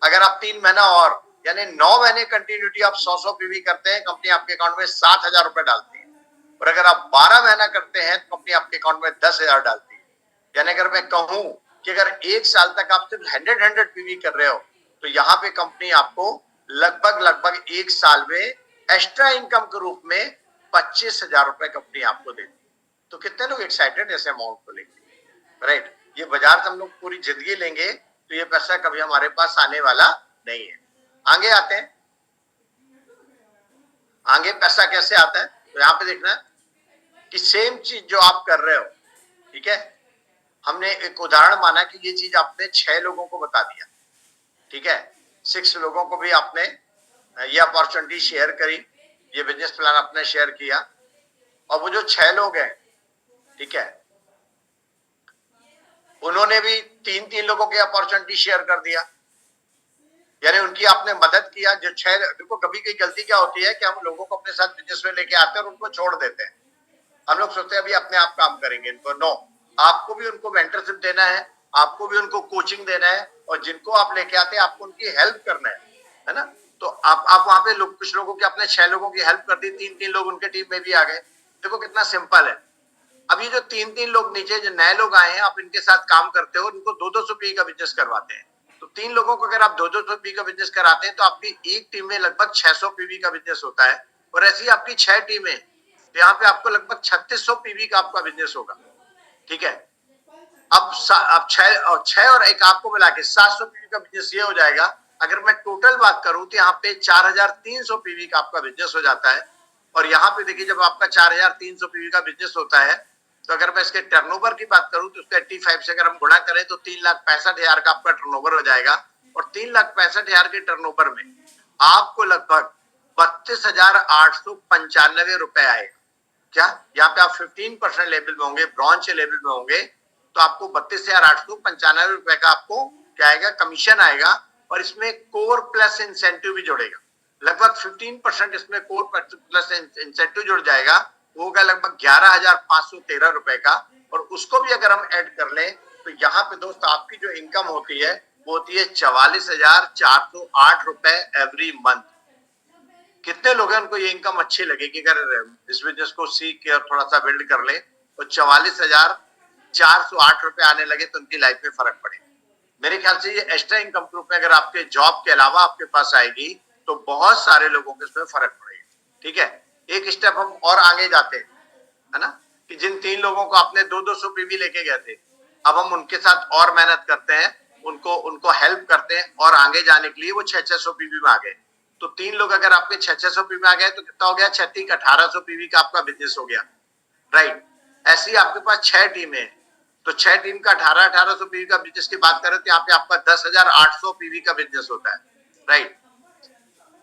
अगर आप 3 महीना और यानी 9 महीने कंटिन्यूटी आप 100 पीवी करते हैं, कंपनी आपके अकाउंट में 7,000 रुपए डालती है। और अगर आप 12 महीना करते हैं तो कंपनी आपके अकाउंट में 10,000 डालती है। यानी अगर मैं कहूं कि अगर 1 साल तक आप सिर्फ 100 पीवी कर रहे हो तो यहाँ पे कंपनी आपको लगभग 1 साल में एक्स्ट्रा इनकम के रूप में 25,000 रुपए कंपनी आपको देती है। तो कितने लोग एक्साइटेड ऐसे अमाउंट को लेंगे, राइट? ये बाजार से हम लोग पूरी जिंदगी लेंगे तो ये पैसा कभी हमारे पास आने वाला नहीं है। आगे आते हैं, आगे पैसा कैसे आता है। तो यहाँ पे देखना कि सेम चीज जो आप कर रहे हो, ठीक है, हमने एक उदाहरण माना कि ये चीज आपने 6 लोगों को बता दिया, ठीक है, 6 लोगों को भी आपने ये अपॉर्चुनिटी शेयर करी, ये बिजनेस प्लान आपने शेयर किया, और वो जो 6 लोग हैं, ठीक है, उन्होंने भी 3 लोगों की अपॉर्चुनिटी शेयर कर दिया, यानी उनकी आपने मदद किया। जो 6, देखो कभी कभी गलती क्या होती है कि हम लोगों को अपने साथ बिजनेस में लेके आते हैं और उनको छोड़ देते हैं। हम लोग सोचते हैं अभी अपने आप काम करेंगे इनको, नो, आपको भी उनको मेंटरशिप देना है, आपको भी उनको कोचिंग देना है, और जिनको आप लेके आते हैं आपको उनकी हेल्प करना है ना। तो आप वहां पे कुछ लोगों की, अपने 6 लोगों की हेल्प कर दी, 3 लोग उनके टीम में भी आ गए। देखो कितना सिंपल है। अब ये जो 3 लोग नीचे जो नए लोग आए हैं, आप इनके साथ काम करते हो, इनको 200 पी का बिजनेस करवाते हैं। तो 3 लोगों को अगर आप 200 पी का बिजनेस कराते हैं तो आपकी एक टीम में लगभग 600 पीवी का बिजनेस होता है, और ऐसी आपकी 6 टीमें, तो यहाँ पे आपको लगभग 3600 पीवी का आपका बिजनेस होगा, ठीक है। अब 6 और 1 आपको मिला के 700 पीवी का बिजनेस ये हो जाएगा। अगर मैं टोटल बात करूं तो यहाँ पे 4300 पीवी का आपका बिजनेस हो जाता है। और यहाँ पे देखिए, जब आपका 4300 पीवी का बिजनेस होता है तो अगर मैं इसके टर्नओवर की बात करूं तो उसका 85 से अगर हम गुणा करें तो 3,65,000 का आपका टर्नओवर हो जाएगा। और 3,65,000 के टर्नओवर में आपको लगभग 32,895 रुपए आएगा। क्या यहाँ पे आप 15% लेवल में होंगे, ब्रॉन्ज लेवल में होंगे, तो आपको 32,895 रुपए का आपको क्या आएगा, कमीशन आएगा। और इसमें कोर प्लस इंसेंटिव भी जुड़ेगा, लगभग 15% इसमें कोर प्लस इंसेंटिव जुड़ जाएगा, वो होगा लगभग 11,513 रुपए का। और उसको भी अगर हम ऐड कर लें तो यहाँ पे दोस्त आपकी जो इनकम होती है वो होती है 44,408 रुपए एवरी मंथ। कितने लोग हैं उनको ये इनकम अच्छी लगेगी अगर इस बिजनेस को सीख के और थोड़ा सा बिल्ड कर ले तो 44,408 रुपए आने लगे तो उनकी लाइफ में फर्क पड़ेगा। मेरे ख्याल से ये एक्स्ट्रा इनकम के रूप में अगर आपके जॉब के अलावा आपके पास आएगी तो बहुत सारे लोगों के इसमें फर्क पड़ेगा, ठीक है। एक स्टेप हम और आगे जाते हैं, है ना, कि जिन 3 लोगों को आपने 200 पीवी लेके गए थे, अब हम उनके साथ और मेहनत करते हैं, उनको हेल्प करते हैं, और आगे जाने के लिए वो 600 पीवी में आ गए। तो 3 लोग अगर आपके 600 पीवी में आ गए तो कितना हो गया, 1800 पीवी का आपका बिजनेस हो गया, राइट। ऐसे ही आपके पास 6 टीमें हैं, तो 6 टीम का 1800 पीवी का बिजनेस की बात करें तो यहाँ पे आपका 10,800 पीवी का बिजनेस होता है, राइट।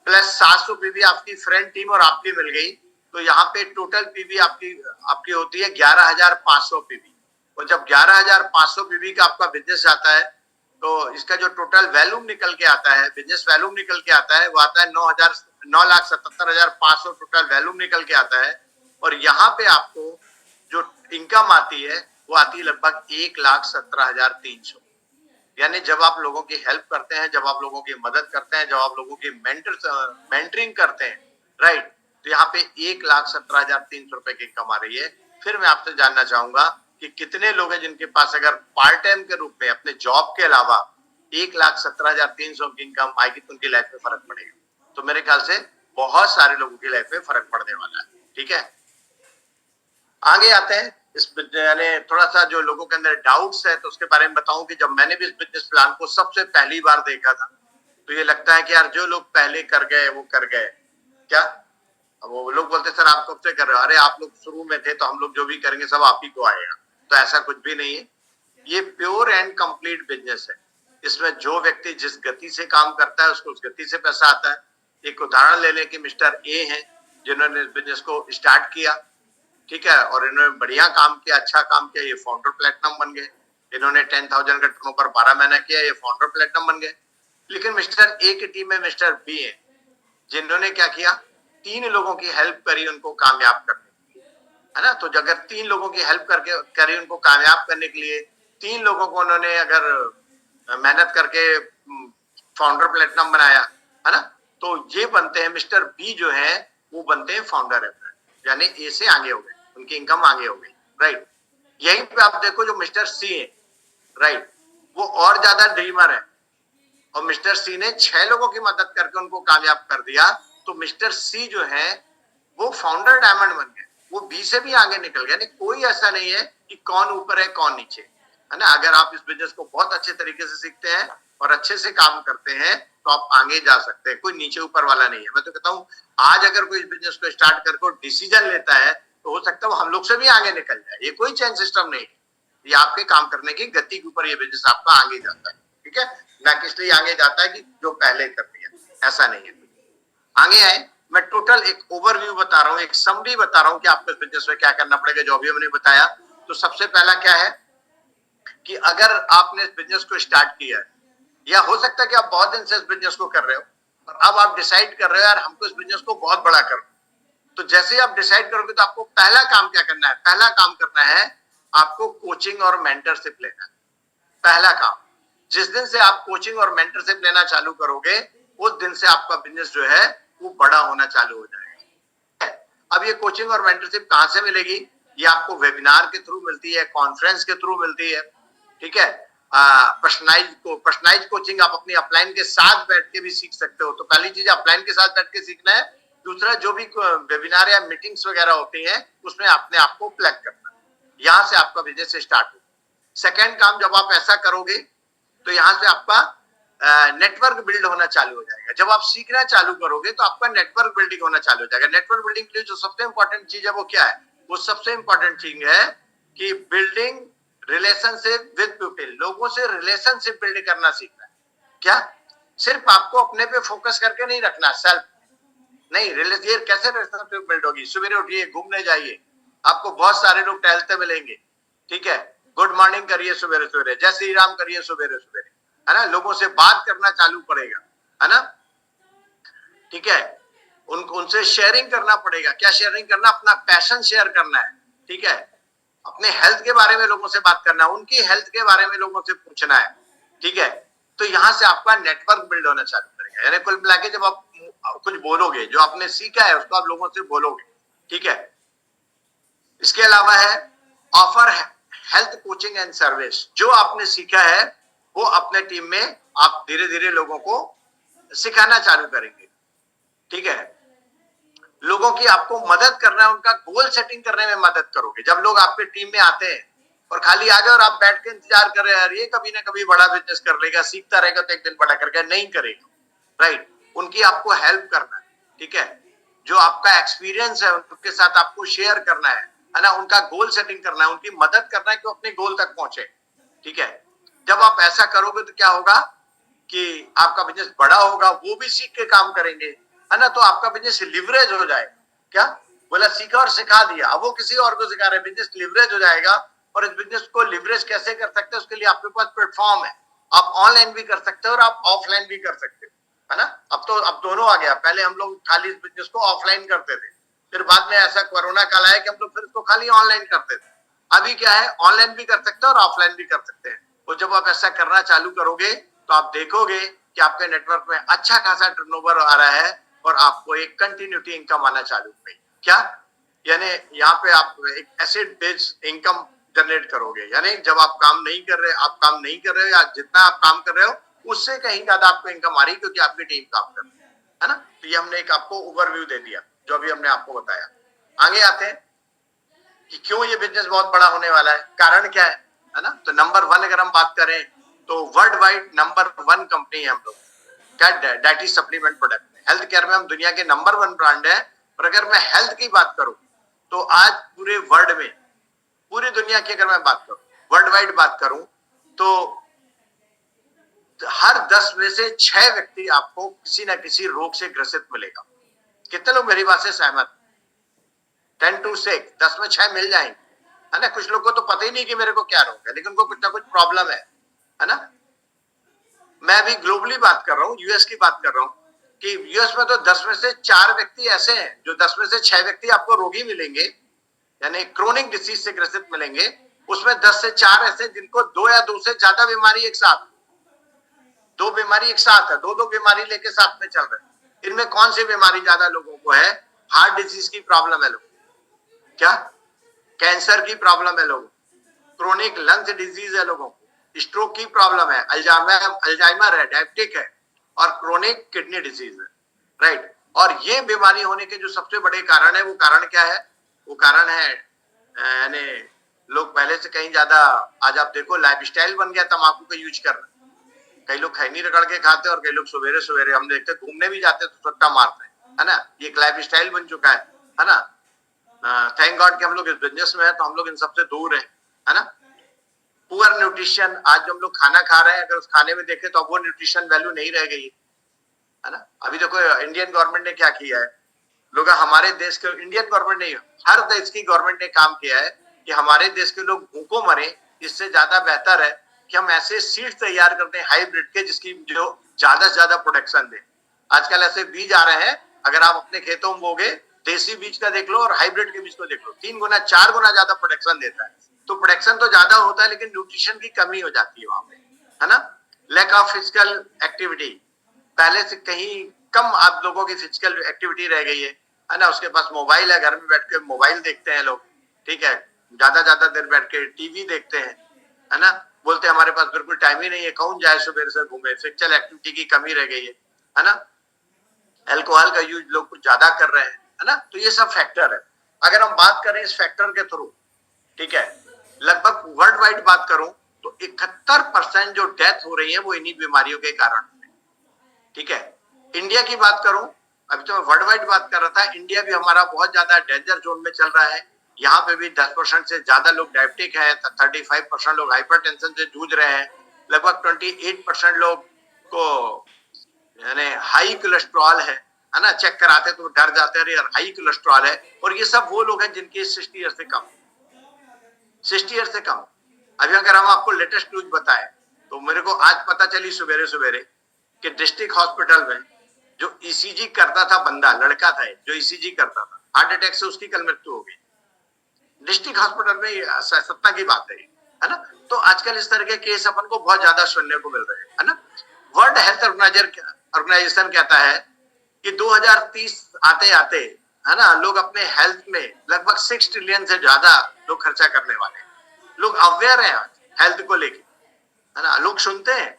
प्लस 700 पीवी आपकी फ्रेंड टीम और आपकी मिल गई, तो यहाँ पे टोटल पीवी आपकी होती है 11,500 पीवी। और जब 11,500 पीवी का आपका बिजनेस आता है तो इसका जो टोटल वैल्यूम निकल के आता है, बिजनेस वैल्यूम निकल के आता है, वो आता है 9,77,500 टोटल वैल्यूम निकल के आता है। और यहाँ पे आपको जो इनकम आती है वो आती है लगभग 1,17,300। यानी जब आप लोगों की हेल्प करते हैं, जब आप लोगों की मदद करते हैं, जब आप लोगों की मेंटरिंग करते हैं, राइट, तो यहाँ पे 1,17,300 रुपए की इनकम आ रही है। फिर मैं आपसे जानना चाहूंगा कि कितने लोग हैं जिनके पास अगर पार्ट टाइम के रूप में अपने जॉब के अलावा 1,17,300 की इनकम आएगी तो उनकी लाइफ में फर्क पड़ेगा। तो मेरे ख्याल से बहुत सारे लोगों की लाइफ में फर्क पड़ने वाला है, ठीक है। आगे आते हैं, इस यानी थोड़ा सा जो लोगों के अंदर डाउट्स है तो उसके बारे में बताऊं कि जब मैंने भी इस बिजनेस प्लान को सबसे पहली बार देखा था तो ये लगता है कि यार जो लोग पहले कर गए वो कर गए क्या। अब वो लोग बोलते सर आप कब से कर रहे हो, अरे आप लोग शुरू में थे तो हम लोग जो भी करेंगे सब आप ही को आएगा। तो ऐसा कुछ भी नहीं है, ये प्योर एंड कंप्लीट बिजनेस है। इसमें जो व्यक्ति जिस गति से काम करता है उसको उस गति से पैसा आता है। एक उदाहरण ले लें कि मिस्टर ए हैं जिन्होंने इस बिजनेस को स्टार्ट किया, ठीक है, और इन्होंने बढ़िया काम किया, अच्छा काम किया, ये फाउंडर प्लेटिनम बन गए। इन्होंने 10,000 का टर्नओवर 12 महीना किया, ये फाउंडर प्लेटिनम बन गए। लेकिन मिस्टर ए की टीम में मिस्टर बी है जिन्होंने क्या किया, 3 लोगों की हेल्प करी उनको कामयाब करने। है ना। तो अगर 3 लोगों की हेल्प करके करी उनको कामयाब करने के लिए, 3 लोगों को उन्होंने अगर मेहनत करके फाउंडर प्लेटिनम बनाया, है ना, तो ये बनते हैं मिस्टर बी जो है वो बनते हैं फाउंडर एवरेट, यानी ए से आगे हो गए, उनकी इनकम आगे हो गई, राइट। यहीं पे आप देखो जो मिस्टर सी है, राइट, वो और ज्यादा ड्रीमर है और मिस्टर सी ने 6 लोगों की मदद करके उनको कामयाब कर दिया, तो मिस्टर सी जो है वो फाउंडर डायमंड बन गए, वो बी से भी आगे निकल गया। कोई ऐसा नहीं है कि कौन ऊपर है कौन नीचे, है ना। अगर आप इस बिजनेस को बहुत अच्छे तरीके से सीखते हैं और अच्छे से काम करते हैं तो आप आगे जा सकते हैं, कोई नीचे ऊपर वाला नहीं है। मैं तो कहता हूँ आज अगर कोई इस बिजनेस को स्टार्ट करके डिसीजन लेता है तो हो सकता है वो हम लोग से भी आगे निकल जाए। ये कोई चेन सिस्टम नहीं है, ये आपके काम करने की गति के ऊपर ये बिजनेस आपका आगे जाता है, ठीक है ना। कि इसलिए आगे जाता है कि जो पहले कर दिया, ऐसा नहीं है। आगे आए, मैं टोटल एक ओवरव्यू बता रहा हूँ, एक समरी बता रहा हूँ कि आपको इस बिजनेस में क्या करना पड़ेगा, जो अभी हमने बताया। तो सबसे पहला क्या है कि अगर आपने इस बिजनेस को स्टार्ट किया है, या हो सकता है कि आप बहुत दिन से इस बिजनेस को कर रहे हो और अब आप डिसाइड कर रहे हो यार हमको इस बिजनेस को बहुत बड़ा करना, तो जैसे ही आप डिसाइड करोगे तो आपको पहला काम क्या करना है, पहला काम करना है आपको कोचिंग और मेंटरशिप लेना है। पहला काम, जिस दिन से आप कोचिंग और मेंटरशिप लेना चालू करोगे उस दिन से आपका बिजनेस जो है वो बड़ा होना चालू हो जाएगा। अब ये कोचिंग और मेंटरशिप कहां से मिलेगी? ये आपको वेबिनार के थ्रू मिलती है, कॉन्फ्रेंस के थ्रू मिलती है, ठीक है। पर्सनलाइज कोचिंग आप अपनी अपलाइन के साथ बैठ के भी सीख सकते हो। तो पहली चीज अपलाइन के साथ बैठ के सीखना है। दूसरा, जो भी वेबिनार या मीटिंग्स वगैरह होती है उसमें अपने आप को प्लग करना, यहां से आपका बिजनेस स्टार्ट हो। सेकेंड काम, जब आप ऐसा करोगे तो यहाँ से आपका नेटवर्क बिल्ड होना चालू हो जाएगा। जब आप सीखना चालू करोगे तो आपका नेटवर्क बिल्डिंग होना चालू हो जाएगा। नेटवर्क बिल्डिंग के लिए जो सबसे इंपॉर्टेंट चीज है वो क्या है? वो सबसे इंपॉर्टेंट चीज है कि बिल्डिंग रिलेशनशिप विद पीपल, लोगों से रिलेशनशिप बिल्ड करना सीखना है। क्या सिर्फ आपको अपने पे फोकस करके नहीं रखना, सेल्फ नहीं, ये कैसे रिलेशनशिप बिल्ड होगी? सवेरे उठिए, घूमने जाइए, आपको बहुत सारे लोग टहलते मिलेंगे, ठीक है। गुड मॉर्निंग करिए सवेरे सवेरे, जय श्री राम करिए सवेरे सवेरे, है ना। लोगों से बात करना चालू पड़ेगा, है ना, ठीक है। उनसे शेयरिंग करना पड़ेगा। क्या शेयरिंग करना? अपना पैशन शेयर करना है, ठीक है। अपने हेल्थ के बारे में लोगों से बात करना है, उनकी हेल्थ के बारे में लोगों से पूछना है, ठीक है। तो यहां से आपका नेटवर्क बिल्ड होना चालू करेगा। यानी कुल मिला के जब आप कुछ बोलोगे, जो आपने सीखा है उसको आप लोगों से बोलोगे, ठीक है। इसके अलावा है offer health coaching and service. जो आपने सीखा है वो अपने टीम में आप धीरे धीरे लोगों को सिखाना चालू करेंगे, ठीक है। लोगों की आपको मदद करना है, उनका गोल सेटिंग करने में मदद करोगे। जब लोग आपके टीम में आते हैं और खाली आ गए और आप बैठ के इंतजार कर रहे हैं यार ये कभी ना कभी बड़ा बिजनेस कर लेगा, सीखता रहेगा तो एक दिन बड़ा करेगा, नहीं करेगा, राइट। उनकी आपको हेल्प करना है, ठीक है। जो आपका एक्सपीरियंस है उनके साथ आपको शेयर करना है ना। उनका गोल सेटिंग करना है, उनकी मदद करना है कि वो अपने गोल तक पहुंचे, ठीक है। जब आप ऐसा करोगे तो क्या होगा कि आपका बिजनेस बड़ा होगा, वो भी सीख के काम करेंगे, है ना। तो आपका बिजनेस लिवरेज हो जाएगा। क्या बोला? सीखा और सिखा दिया, अब वो किसी और को सिखा रहे, बिजनेस लिवरेज हो जाएगा। और इस बिजनेस को लिवरेज कैसे कर सकते हैं उसके लिए आपके पास प्लेटफॉर्म है। आप ऑनलाइन भी कर सकते हो और आप ऑफलाइन भी कर सकते हो, है ना। अब दोनों आ गया। पहले हम लोग खाली इस बिजनेस को ऑफलाइन करते थे, फिर बाद में ऐसा कोरोना काल आया कि हम लोग फिर इसको खाली ऑनलाइन करते थे। अभी क्या है, ऑनलाइन भी कर सकते हैं और ऑफलाइन भी कर सकते हैं। और जब आप ऐसा करना चालू करोगे तो आप देखोगे कि आपके नेटवर्क में अच्छा खासा टर्नओवर आ रहा है और आपको एक कंटिन्यूटी इनकम आना चालू हो गई। क्या यानी यहाँ पे आप एक एसेट बेस्ड इनकम जनरेट करोगे। यानी जब आप काम नहीं कर रहे हो या जितना आप काम कर रहे हो उससे कहीं ज्यादा आपको इनकम आ रही है क्योंकि आपकी टीम काम कर रही है ना। तो ये हमने एक आपको ओवरव्यू दे दिया जो अभी हमने आपको बताया। आगे आते हैं कि क्यों ये बिजनेस बहुत बड़ा होने वाला है, कारण क्या है ना। तो नंबर 1 अगर हम बात करें तो वर्ल्ड वाइड नंबर 1 कंपनी है हम लोग, क्या डाइटरी सप्लीमेंट प्रोडक्ट में। हेल्थ केयर में हम दुनिया के नंबर 1 ब्रांड है। और अगर मैं हेल्थ की बात करूं तो आज पूरे वर्ल्ड में, पूरी दुनिया की अगर मैं बात करूं, वर्ल्ड वाइड बात करूं तो हर 10 में से 6 व्यक्ति आपको किसी ना किसी रोग से ग्रसित मिलेगा। कितने लोग मेरी बात से सहमत? 10 to 6, 10 में 6 मिल जाएंगे, है ना। कुछ लोगों को तो पता ही नहीं कि मेरे को क्या रोग है, लेकिन उनको कुछ ना कुछ प्रॉब्लम है ना। मैं अभी ग्लोबली बात कर रहा हूँ, यूएस की बात कर रहा हूँ कि यूएस में तो 10 में से 4 व्यक्ति ऐसे हैं जो 10 में से 6 व्यक्ति आपको रोगी मिलेंगे, यानी क्रोनिक डिसीज से ग्रसित मिलेंगे, उसमें 10 से 4 ऐसे जिनको 2 या 2 से ज्यादा बीमारी एक साथ, 2 बीमारी एक साथ है, 2 बीमारी लेके साथ में चल रहे हैं। इनमें कौन सी बीमारी ज्यादा लोगों को है? हार्ट डिजीज की प्रॉब्लम है लोगों, क्या कैंसर की प्रॉब्लम है लोगों, क्रोनिक लंग्स डिजीज है लोगों को, स्ट्रोक की प्रॉब्लम है, अल्जाइमर है, डायबिटिक है और क्रोनिक किडनी डिजीज है, राइट। और ये बीमारी होने के जो सबसे बड़े कारण है, वो कारण क्या है? वो कारण है यानी लोग पहले से कहीं ज्यादा, आज आप देखो लाइफस्टाइल बन गया तंबाकू का यूज करना। कई लोग खैनी रगड़ के खाते हैं और कई लोग सवेरे सवेरे हम देखते घूमने भी जाते तो सट्टा मारते है ना। ये एक लाइफस्टाइल बन चुका है ना। थैंक गॉड कि हम लोग इस बिजनेस में है तो हम लोग इन सबसे दूर है ना। पुअर न्यूट्रिशन, आज जो हम लोग खाना खा रहे हैं, अगर उस खाने में देखें तो अब वो न्यूट्रिशन वैल्यू नहीं रह गई है ना। अभी देखो इंडियन गवर्नमेंट ने क्या किया है, लोग हमारे देश के, इंडियन गवर्नमेंट नहीं, हर देश की गवर्नमेंट ने काम किया है कि हमारे देश के लोग भूखों मरे, इससे ज्यादा बेहतर है कि हम ऐसे सीड्स तैयार करते हैं हाइब्रिड के, जिसकी जो ज्यादा से ज्यादा प्रोडक्शन दे। आजकल ऐसे बीज आ रहे हैं, अगर आप अपने खेतों में बोगे, देसी बीज का देख लो और हाइब्रिड के बीज को देख लो, 3 गुना 4 गुना ज्यादा प्रोडक्शन देता है। तो प्रोडक्शन तो ज्यादा होता है लेकिन न्यूट्रिशन की कमी हो जाती है वहां पे, है ना। लैक ऑफ फिजिकल एक्टिविटी, पहले से कहीं कम आप लोगों की फिजिकल एक्टिविटी रह गई है ना। उसके पास मोबाइल है, घर में बैठ के मोबाइल देखते हैं लोग, ठीक है, ज्यादा देर बैठ के टीवी देखते हैं, है ना। बोलते हैं हमारे पास बिल्कुल टाइम ही नहीं है, कौन जाए सुबह से घूमे, फिजिकल एक्टिविटी की कमी रह गई है ना। अल्कोहल का यूज लोग कुछ ज्यादा कर रहे हैं, है ना। तो ये सब फैक्टर है। अगर हम बात करें इस फैक्टर के थ्रू, ठीक है, लगभग वर्ल्ड वाइड बात करूं तो 71% जो डेथ हो रही है वो इन्हीं बीमारियों के कारण, ठीक है। इंडिया की बात करूं, अभी तो मैं वर्ल्ड वाइड बात कर रहा था, इंडिया भी हमारा बहुत ज्यादा डेंजर जोन में चल रहा है। यहाँ पे भी 10% से ज्यादा लोग डायबिटिक है, 35% लोग हाइपरटेंशन से जूझ रहे हैं, लगभग 28% लोग को यानी हाई कोलेस्ट्रॉल है ना। चेक कराते तो डर जाते हैं यार हाई कोलेस्ट्रॉल है, और ये सब वो लोग हैं जिनकी 60 ईयर से कम, 60 ईयर से कम। अभी अगर हम आपको लेटेस्ट न्यूज बताएं तो मेरे को आज पता चली सवेरे सवेरे कि डिस्ट्रिक्ट हॉस्पिटल में जो ईसीजी करता था बंदा, लड़का था जो ईसीजी करता था, हार्ट अटैक से उसकी कल मृत्यु हो गई डिस्ट्रिक्ट हॉस्पिटल में। सत्ता की बात है ना। तो आजकल इस तरह के केस अपन को बहुत ज्यादा सुनने को मिल रहे हैं, है ना। वर्ल्ड हेल्थ ऑर्गेनाइजेशन कहता है कि 2030 आते आते, है ना, लोग अपने हेल्थ में लगभग 6 ट्रिलियन से ज्यादा लोग खर्चा करने वाले हैं। लोग अवेयर हैं हेल्थ को लेके, है ना। लोग सुनते हैं।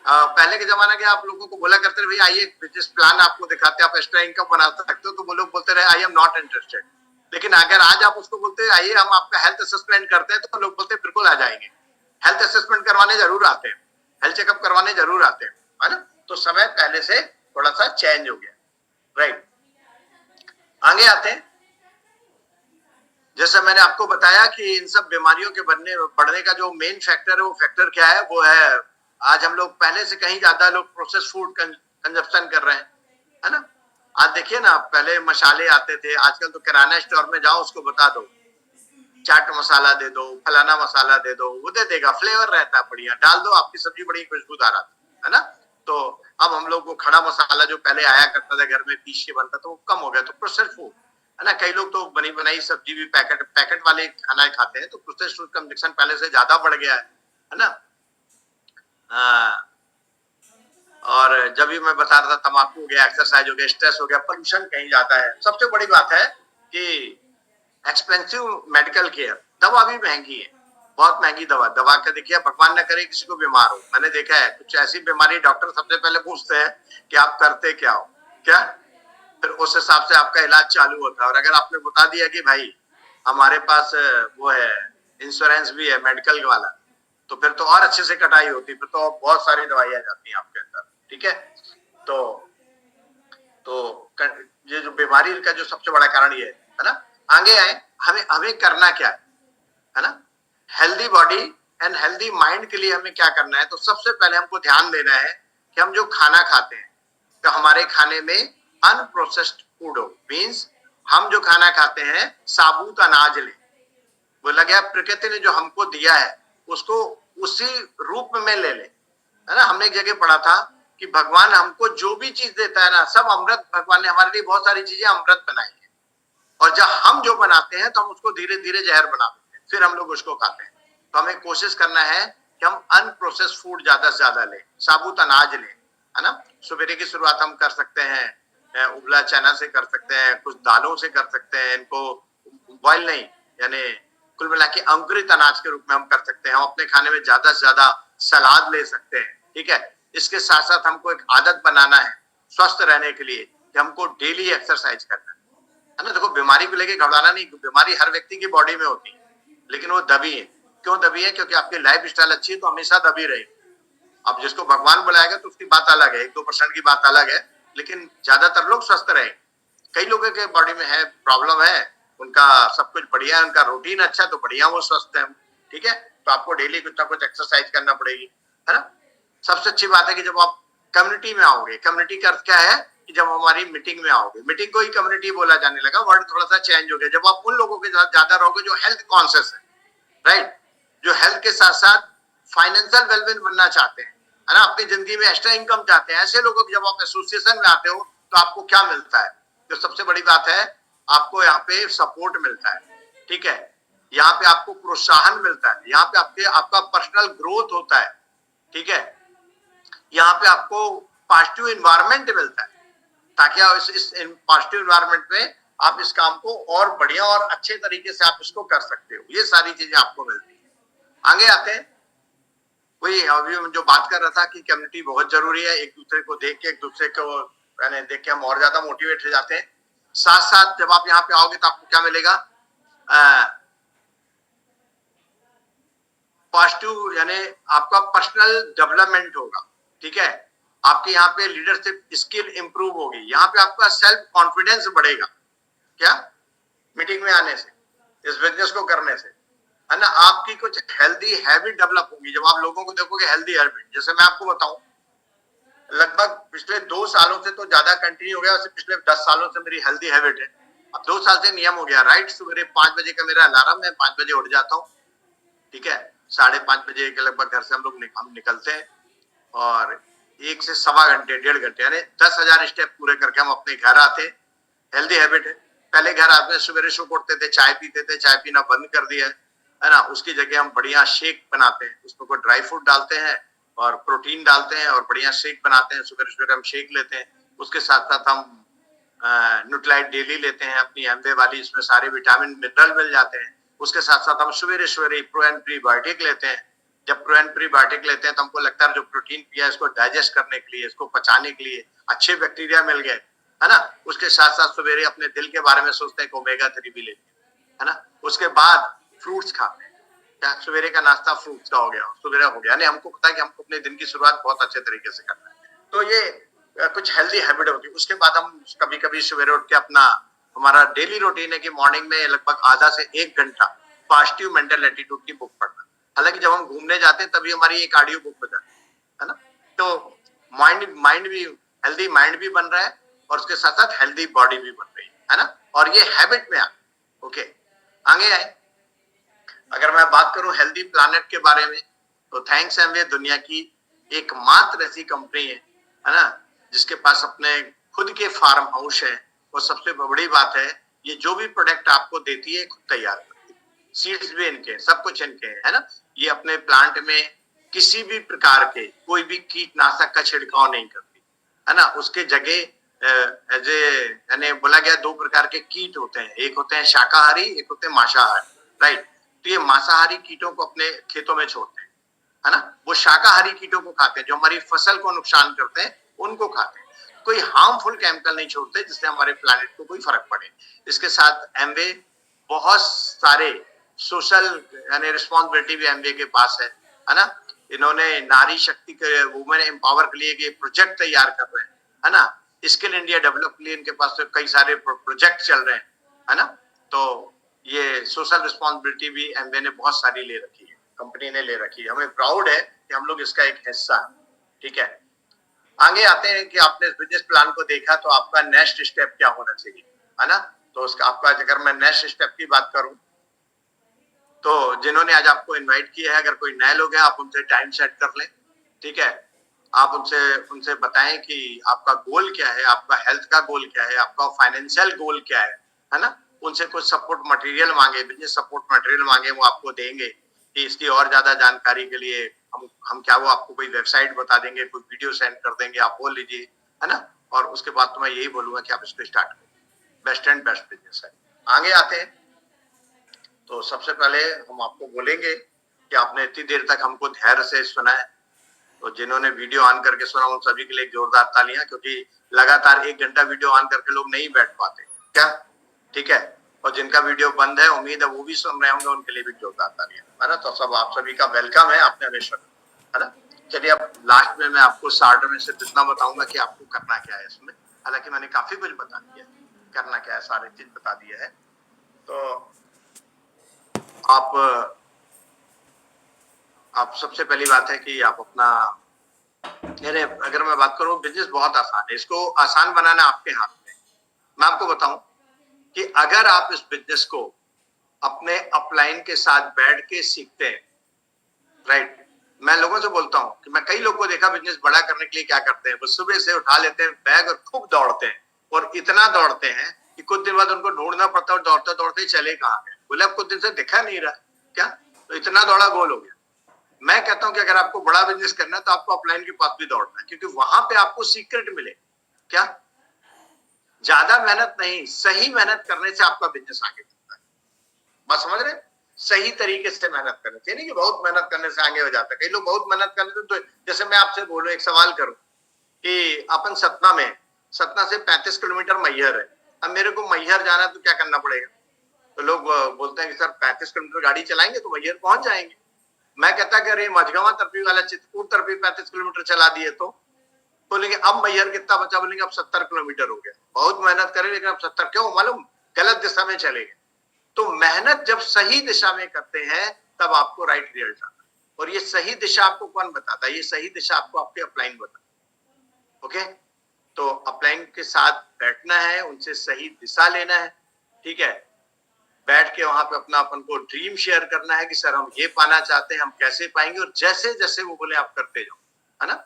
पहले के जमाने के आप लोगों को बोला करते थे भाई आइए बिजनेस प्लान आपको दिखाते हैं, आप एक्स्ट्रा इनकम बना सकते हो, तो वो लोग बोलते रहे आई एम नॉट इंटरेस्टेड। लेकिन अगर आज आप उसको बोलते हैं आइए हम आपका हेल्थ असेसमेंट करते हैं, तो लोग बोलते हैं बिल्कुल आ जाएंगे। हेल्थ असेसमेंट करवाने जरूर आते हैं, हेल्थ चेकअप करवाने जरूर आते हैं, है ना। तो समय पहले से थोड़ा सा चेंज हो गया, राइट। आगे आते हैं, जैसे मैंने आपको बताया कि इन सब बीमारियों के बढ़ने का जो मेन फैक्टर है, वो फैक्टर क्या है? वो है आज हम लोग पहले से कहीं ज्यादा लोग प्रोसेस फूड कंजप्शन कर रहे हैं, है ना। आज देखिए ना, पहले मसाले आते थे, आजकल तो किराना स्टोर में जाओ उसको बता दो चाट मसाला दे दो, फलाना मसाला दे दो, वो दे देगा, फ्लेवर रहता है बढ़िया, डाल दो आपकी सब्जी बड़ी खुशबूदार आती है ना। तो अब हम लोग वो खड़ा मसाला जो पहले आया करता था घर में पीस के बनता था, वो कम हो गया। तो प्रोसेस फूड, है ना, कई लोग तो बनी बनाई सब्जी भी पैकेट वाले खाना खाते हैं, तो प्रोसेस फूड कंजप्शन पहले से ज्यादा बढ़ गया है ना। और जब भी मैं बता रहा था तंबाकू हो गया, एक्सरसाइज हो गया, स्ट्रेस हो गया, पोल्यूशन कहीं जाता है। सबसे बड़ी बात है कि एक्सपेंसिव मेडिकल केयर, दवा भी महंगी है, बहुत महंगी दवा का देखिए, भगवान न करे किसी को बीमार हो। मैंने देखा है कुछ ऐसी बीमारी डॉक्टर सबसे पहले पूछते हैं कि आप करते क्या हो, क्या, फिर उस हिसाब से आपका इलाज चालू होता है। और अगर आपने बता दिया कि भाई हमारे पास वो है इंश्योरेंस भी है मेडिकल वाला, तो फिर तो और अच्छे से कटाई होती, फिर तो बहुत सारी दवाइयां जाती हैं आपके अंदर, ठीक है। तो ये जो बीमारी का जो सबसे बड़ा कारण ये है ना। आगे आए, हमें करना क्या है ना। Healthy body and healthy mind के लिए हमें क्या करना है? तो सबसे पहले हमको ध्यान देना है कि हम जो खाना खाते हैं, तो हमारे खाने में अनप्रोसेस्ड फूड हो, मीन्स हम जो खाना खाते हैं साबुत अनाज लें। बोला गया प्रकृति ने जो हमको दिया है उसको उसी रूप में ले ले, है ना। हमने एक जगह पढ़ा था कि भगवान हमको जो भी चीज देता है ना, सब अमृत, भगवान ने हमारे लिए बहुत सारी चीजें अमृत बनाई है। और जब हम जो बनाते हैं तो हम उसको धीरे धीरे जहर बना देते हैं, फिर हम लोग उसको खाते हैं। तो हमें कोशिश करना है कि हम अनप्रोसेस्ड फूड ज्यादा से ज्यादा लें, साबुत अनाज लें, है ना। सवेरे की शुरुआत हम कर सकते हैं उबला चना से कर सकते हैं, कुछ दालों से कर सकते हैं, इनको बॉयल नहीं, यानी कुल मिला के अंकुरित अनाज के रूप में हम कर सकते हैं। हम अपने खाने में ज्यादा से ज्यादा सलाद ले सकते हैं, ठीक है। इसके साथ साथ हमको एक आदत बनाना है स्वस्थ रहने के लिए कि हमको डेली एक्सरसाइज करना है ना। देखो, बीमारी को लेके घबराना नहीं, बीमारी हर व्यक्ति की बॉडी में होती है, लेकिन वो दबी है। क्यों दबी है? क्योंकि आपकी लाइफ स्टाइल अच्छी है तो हमेशा दबी रहेगी। अब जिसको भगवान बुलाएगा तो उसकी बात अलग है, 1-2% की बात अलग है, लेकिन ज्यादातर लोग स्वस्थ रहे। कई लोगों के बॉडी में है प्रॉब्लम है, उनका सब कुछ बढ़िया है, उनका रूटीन अच्छा है तो बढ़िया वो स्वस्थ है, ठीक है। तो आपको डेली कुछ ना कुछ एक्सरसाइज करना पड़ेगी, है ना। सबसे अच्छी बात है कि जब आप कम्युनिटी में आओगे, कम्युनिटी का अर्थ क्या है कि जब हमारी मीटिंग में आओगे, मीटिंग को ही कम्युनिटी बोला जाने लगा, वर्ड थोड़ा सा चेंज हो गया। जब आप उन लोगों के साथ ज्यादा रहोगे जो हेल्थ कॉन्शियस है, राइट, जो हेल्थ के साथ साथ फाइनेंशियल वेलबींग बनना चाहते हैं, है ना, अपनी जिंदगी में एक्स्ट्रा इनकम चाहते हैं, ऐसे लोगों की जब आप एसोसिएशन में आते हो तो आपको क्या मिलता है? जो सबसे बड़ी बात है, आपको यहाँ पे सपोर्ट मिलता है, ठीक है। यहाँ पे आपको प्रोत्साहन मिलता है, यहाँ पे आपका पर्सनल ग्रोथ होता है, ठीक है। यहाँ पे आपको पॉजिटिव इन्वायरमेंट मिलता है, ताकि आप इस पॉजिटिव इन्वायरमेंट में आप इस काम को और बढ़िया और अच्छे तरीके से आप इसको कर सकते हो। ये सारी चीजें आपको मिलती है। आगे आते हैं, वही अभी जो बात कर रहा था कि कम्युनिटी बहुत जरूरी है। एक दूसरे को देख के, एक दूसरे को यानी देख के हम और ज्यादा मोटिवेट हो जाते हैं। साथ साथ जब आप यहाँ पे आओगे तो आपको क्या मिलेगा? पॉजिटिव, यानी आपका पर्सनल डेवलपमेंट होगा, ठीक है। आपके यहाँ पे लीडरशिप स्किल इंप्रूव होगी, यहाँ पे आपका सेल्फ कॉन्फिडेंस बढ़ेगा। क्या? मीटिंग में आने से, इस बिजनेस को करने से, है ना। आपकी कुछ हेल्दी हैबिट डेवलप होगी। जब आप लोगों को देखोगे हेल्दी हैबिट, जैसे मैं आपको बताऊं, लगभग पिछले 2 सालों से तो ज्यादा कंटिन्यू हो गया, वैसे पिछले 10 सालों से मेरी हेल्दी हैबिट है। अब 2 साल से नियम हो गया, राइट। सवेरे 5 बजे का मेरा अलार्म है, 5 बजे उठ जाता हूँ, ठीक है। 5:30 बजे के लगभग घर से हम निकलते हैं और 1 से सवा घंटे, 1.5 घंटे, यानी 10,000 स्टेप पूरे करके हम अपने घर आते हैं। हेल्दी हैबिट है। पहले घर आते सवेरे शुभ उठते थे, चाय पीते थे, चाय पीना बंद कर दिया है ना। उसकी जगह हम बढ़िया शेक बनाते हैं, उसमें कोई ड्राई फ्रूट डालते हैं और प्रोटीन डालते हैं और बढ़िया शेक बनाते हैं। सवेरे सवेरे हम शेक लेते हैं। उसके साथ साथ हम न्यूट्रालाइट डेली लेते हैं, अपनी एमवे वाली, इसमें सारे विटामिन मिनरल मिल जाते हैं। उसके साथ साथ हम सवेरे सवेरे प्रो एंड प्रीबायोटिक लेते हैं। जब प्रो एंड प्रीबायोटिक लेते हैं तो हमको लगता है जो प्रोटीन पिया इसको डाइजेस्ट करने के लिए, इसको पचाने के लिए अच्छे बैक्टीरिया मिल गए, है ना। उसके साथ साथ सवेरे अपने दिल के बारे में सोचते हैं, ओमेगा 3 भी लेते हैं, है ना। उसके बाद फ्रूट्स खाते हैं। क्या सवेरे का नाश्ता फ्रूट्स का हो गया, सवेरे हो गया, यानी हमको पता है कि हमको अपने दिन की शुरुआत बहुत अच्छे तरीके से करना है। तो ये कुछ हेल्दी हैबिट होती है। उसके बाद हम कभी कभी सवेरे उठ के अपना, हमारा डेली रूटीन है कि मॉर्निंग में लगभग आधा से 1 घंटा पॉजिटिव मेंटल एटीट्यूड की बुक पढ़ना। हालांकि जब हम घूमने जाते हैं तभी हमारी एक ऑडियो बुक हो जाती है ना। तो माइंड भी हेल्दी, माइंड भी बन रहा है और उसके साथ साथ हेल्दी बॉडी भी बन रही है ना। और ये हैबिट में ओके। आगे आए, अगर मैं बात करूं हेल्दी प्लैनेट के बारे में, तो थैंक्स एमवे दुनिया की एकमात्र ऐसी कंपनी है ना, जिसके पास अपने खुद के फार्म हाउस है। और सबसे बड़ी बात है, ये जो भी प्रोडक्ट आपको देती है खुद तैयार करती है, सीड्स भी इनके, सब कुछ इनके है ना। ये अपने प्लांट में किसी भी प्रकार के कोई भी कीटनाशक का छिड़काव नहीं करती, है ना। उसके जगह यानी बोला गया 2 प्रकार के कीट होते हैं, एक होते हैं शाकाहारी, एक होते हैं मांसाहारी, राइट। तो ये मांसाहारी कीटों को अपने खेतों में छोड़ते हैं, है ना। वो शाकाहारी कीटों को खाते हैं, जो हमारी फसल को नुकसान करते हैं उनको खाते हैं। कोई हार्मफुल केमिकल नहीं छोड़ते जिससे हमारे प्लैनेट को कोई फर्क पड़े। इसके साथ एमवे बहुत सारे सोशल यानी रिस्पॉन्सिबिलिटी भी एमवे के पास है ना। इन्होंने नारी शक्ति के, वुमेन एम्पावर के लिए ये प्रोजेक्ट तैयार कर रहे है ना। स्किल इंडिया डेवलप के लिए इनके पास तो कई सारे प्रोजेक्ट चल रहे हैं, है ना। तो ये सोशल रिस्पॉन्सिबिलिटी भी एमवे ने बहुत सारी ले रखी है, कंपनी ने ले रखी है। हमें प्राउड है कि हम लोग इसका एक हिस्सा है, ठीक है। आगे आते हैं कि आपने बिजनेस प्लान को देखा तो आपका नेक्स्ट स्टेप क्या होना चाहिए, है ना। तो उसका आपका, अगर मैं नेक्स्ट स्टेप की बात करूं तो जिन्होंने आज आपको इनवाइट किया है, अगर कोई नए लोग हैं आप उनसे टाइम सेट कर लें, ठीक है। आप उनसे बताएं कि आपका गोल क्या है, आपका हेल्थ का गोल क्या है, आपका फाइनेंशियल गोल क्या है ना। उनसे कुछ सपोर्ट मटेरियल मांगे, बिजनेस सपोर्ट मटेरियल मांगे, वो आपको देंगे कि इसकी और ज्यादा जानकारी के लिए हम क्या वो आपको कोई वेबसाइट बता देंगे, कोई वीडियो सेंड कर देंगे, आप बोल लीजिए, है ना। और उसके बाद तो मैं यही बोलूंगा कि आप इसको स्टार्ट करें, बेस्ट एंड बेस्ट बिजनेस है। आगे आते हैं तो सबसे पहले हम आपको बोलेंगे कि आपने इतनी देर तक हमको धैर्य से सुना है, तो जिन्होंने वीडियो ऑन करके सुना उन सभी के लिए जोरदार तालियां, क्योंकि लगातार 1 घंटा वीडियो ऑन करके लोग नहीं बैठ पाते क्या, ठीक है। और जिनका वीडियो बंद है, उम्मीद है वो भी सुन रहे होंगे, उनके लिए भी जोरदार तालियां, है ना। तो सब आप सभी का वेलकम है, आपने हमेशा, है ना। चलिए अब लास्ट में मैं आपको शॉर्ट में से इतना बताऊंगा कि आपको करना क्या है इसमें। हालांकि मैंने काफी कुछ बता दिया है, करना क्या है सारी चीज बता दिया है। तो आप सबसे पहली बात है कि आप अपना, यानी अगर मैं बात करूं, बिजनेस बहुत आसान है, इसको आसान बनाना आपके हाथ में। मैं आपको बताऊं कि अगर आप इस बिजनेस को अपने अपलाइन के साथ बैठ के सीखते हैं, राइट। मैं लोगों से बोलता हूं कि मैं कई लोगों को देखा बिजनेस बड़ा करने के लिए क्या करते हैं, वो सुबह से उठा लेते हैं बैग और खूब दौड़ते हैं, और इतना दौड़ते हैं कि कुछ दिन बाद उनको ढूंढना पड़ता है, दौड़ते दौड़ते चले कहाँ गए, बोले अब कुछ दिन से दिखा नहीं रहा क्या, तो इतना दौड़ा गोल हो गया। मैं कहता हूं कि अगर आपको बड़ा बिजनेस करना है तो आपको अपलाइन के पास भी दौड़ना है, क्योंकि वहां पे आपको सीक्रेट मिले क्या, ज्यादा मेहनत नहीं, सही मेहनत करने से आपका बिजनेस आगे बढ़ता है। बात समझ रहे, सही तरीके से मेहनत करने से, नहीं कि बहुत मेहनत करने से आगे हो जाता है। कई लोग बहुत मेहनत करते हैं, तो जैसे मैं आपसे बोलूं, एक सवाल करूं कि अपन सतना में, सतना से 35 किलोमीटर मैहर है, अब मेरे को मैहर जाना तो क्या करना पड़ेगा, तो लोग बोलते हैं कि सर 35 किलोमीटर गाड़ी चलाएंगे तो मैहर पहुंच जाएंगे। मैं कहता कि अरे मझगावा तरफी वाला चित्रकूट तरफी 35 किलोमीटर चला दिए तो बोलेंगे अब मैहर कितना बचा, बोलेंगे अब 70 किलोमीटर हो गया, बहुत मेहनत करें लेकिन अब 70 क्यों, मालूम, गलत दिशा में चले गए। तो मेहनत जब सही दिशा में करते हैं तब आपको राइट रिजल्ट आता है, और ये सही दिशा आपको कौन बताता है, ये सही दिशा आपको आपके अपलाइन बताता है। ओके, तो अपलाइन के साथ बैठना है, उनसे सही दिशा लेना है, ठीक है। बैठ के वहां पे अपना अपन को ड्रीम शेयर करना है कि सर हम ये पाना चाहते हैं, हम कैसे पाएंगे, और जैसे जैसे वो बोले आप करते जाओ, है ना।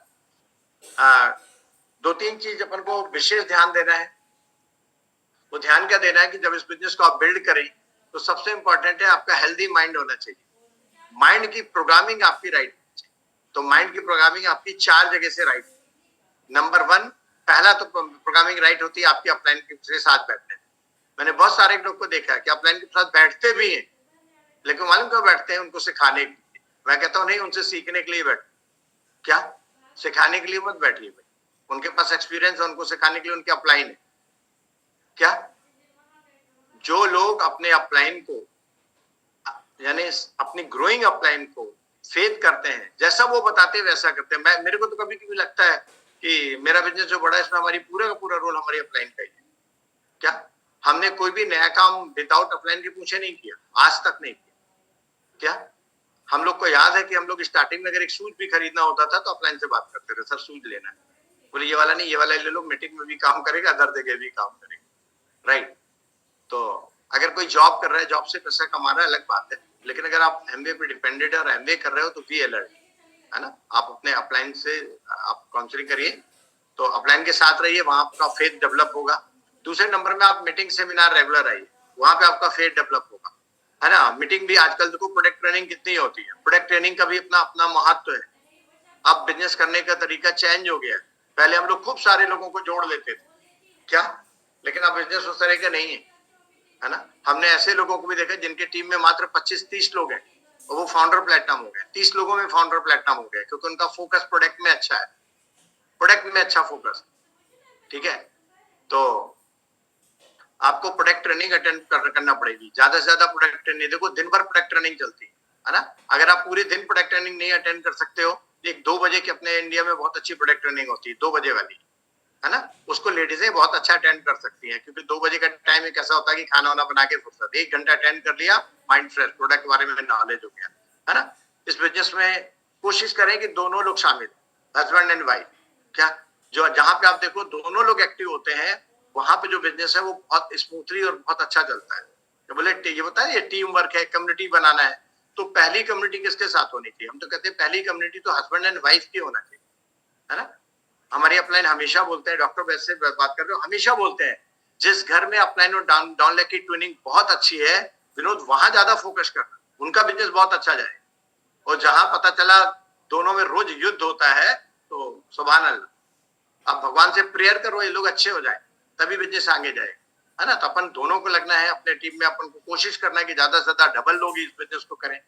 2-3 चीज अपन को विशेष ध्यान देना है। वो ध्यान क्या देना है कि जब इस बिजनेस को आप बिल्ड करें तो सबसे इंपॉर्टेंट है आपका हेल्दी माइंड होना चाहिए, माइंड की प्रोग्रामिंग आपकी राइट होनी चाहिए। तो माइंड की प्रोग्रामिंग आपकी 4 जगह से राइट। नंबर 1, पहला तो प्रोग्रामिंग राइट होती है आपकी अपलाइन के साथ बैठने। मैंने बहुत सारे लोग को देखा है कि अपलाइन के साथ बैठते भी हैं, लेकिन मालूम क्यों बैठते हैं, उनको सिखाने के लिए। मैं कहता हूँ नहीं, उनसे सीखने के लिए बैठो, क्या सिखाने के लिए मत बैठिए भाई, उनके पास एक्सपीरियंस है, उनको सिखाने के लिए उनके अपलाइन है क्या। जो लोग अपने अपलाइन को, यानी अपनी ग्रोइंग अपलाइन को फेथ करते हैं, जैसा वो बताते हैं वैसा करते हैं। मेरे को तो कभी कभी लगता है कि मेरा बिजनेस जो बड़ा है इसमें हमारी पूरा का पूरा रोल हमारी अपलाइन का ही है क्या। हमने कोई भी नया काम विदाउट अपलाइन के पूछे नहीं किया, आज तक नहीं किया क्या। हम लोग को याद है कि हम लोग स्टार्टिंग में अगर एक शूज भी खरीदना होता था तो अपलाइन से बात करते थे, सर शूज लेना है, बोले ये वाला नहीं, ये वाला ले लो, मीटिंग में भी काम करेगा, अदर जगह भी काम करेगा, राइट। तो अगर कोई जॉब कर रहा है, जॉब से पैसा कमा रहा है अलग बात है, लेकिन अगर आप एमबीए पे डिपेंडेंट है और एमबीए कर रहे हो तो बी अलर्ट, है ना। आप अपने अपलाइन से आप काउंसलिंग करिए, तो अपलाइन के साथ रहिए, वहां आपका फेथ डेवलप होगा। दूसरे नंबर में आप मीटिंग सेमिनार रेगुलर आइए, वहां पे आपका फेथ डेवलप होगा, है ना। मीटिंग भी आजकल देखो प्रोडक्ट ट्रेनिंग कितनी होती है, प्रोडक्ट ट्रेनिंग का भी अपना अपना महत्व है। अब बिजनेस करने का तरीका चेंज हो गया है, पहले हम लोग खूब सारे लोगों को जोड़ लेते थे क्या, लेकिन अब बिजनेस उस तरह का नहीं है ना। हमने ऐसे लोगों को भी देखा जिनके टीम में मात्र 25-30 लोग हैं और वो फाउंडर प्लेटिनम हो गए, 30 लोगों में फाउंडर प्लेटिनम हो गए, क्योंकि उनका फोकस प्रोडक्ट में अच्छा है, प्रोडक्ट में अच्छा फोकस, ठीक है। तो आपको प्रोडक्ट ट्रेनिंग अटेंड करना पड़ेगी, ज्यादा से ज्यादा प्रोडक्ट ट्रेनिंग। देखो दिन भर प्रोडक्ट ट्रेनिंग चलती है ना। अगर आप पूरे दिन प्रोडक्ट ट्रेनिंग नहीं अटेंड कर सकते हो, एक 2 बजे की अपने इंडिया में बहुत अच्छी प्रोडक्ट ट्रेनिंग होती है, 2 बजे वाली, है ना। उसको लेडीजें बहुत अच्छा अटेंड कर सकती हैं, क्योंकि 2 बजे का टाइम एक ऐसा होता है कि खाना वाना बना के फुर्सत, 1 घंटा अटेंड कर लिया, माइंड फ्रेश, प्रोडक्ट के बारे में नॉलेज हो गया, है ना। इस बिजनेस में कोशिश करें कि दोनों लोग शामिल, हस्बैंड एंड वाइफ क्या, जो जहां पे आप देखो दोनों लोग एक्टिव होते हैं, वहां पे जो बिजनेस है वो बहुत स्मूथली और बहुत अच्छा चलता है। तो बोले ये बताए, ये टीम वर्क है, कम्युनिटी बनाना है, तो पहली कम्युनिटी किसके साथ होनी चाहिए, हम तो कहते हैं पहली कम्युनिटी तो हस्बैंड एंड वाइफ की होना चाहिए, है ना। हमारी अपलाइन हमेशा बोलते हैं, डॉक्टर वैसे बात कर रहे हो, हमेशा बोलते हैं जिस घर में अपलाइन और डाउन लेग की ट्यूनिंग बहुत अच्छी है विनोद, वहां ज्यादा फोकस करना, उनका बिजनेस बहुत अच्छा जाए। और जहां पता चला दोनों में रोज युद्ध होता है तो सुभान अल्लाह, आप भगवान से प्रेयर करो ये लोग अच्छे हो जाए, तभी बिजनेस आगे जाए, है ना। तो अपन दोनों को लगना है, अपने टीम में अपन को कोशिश करना है कि ज्यादा से ज्यादा डबल लोग इस बिजनेस को करें,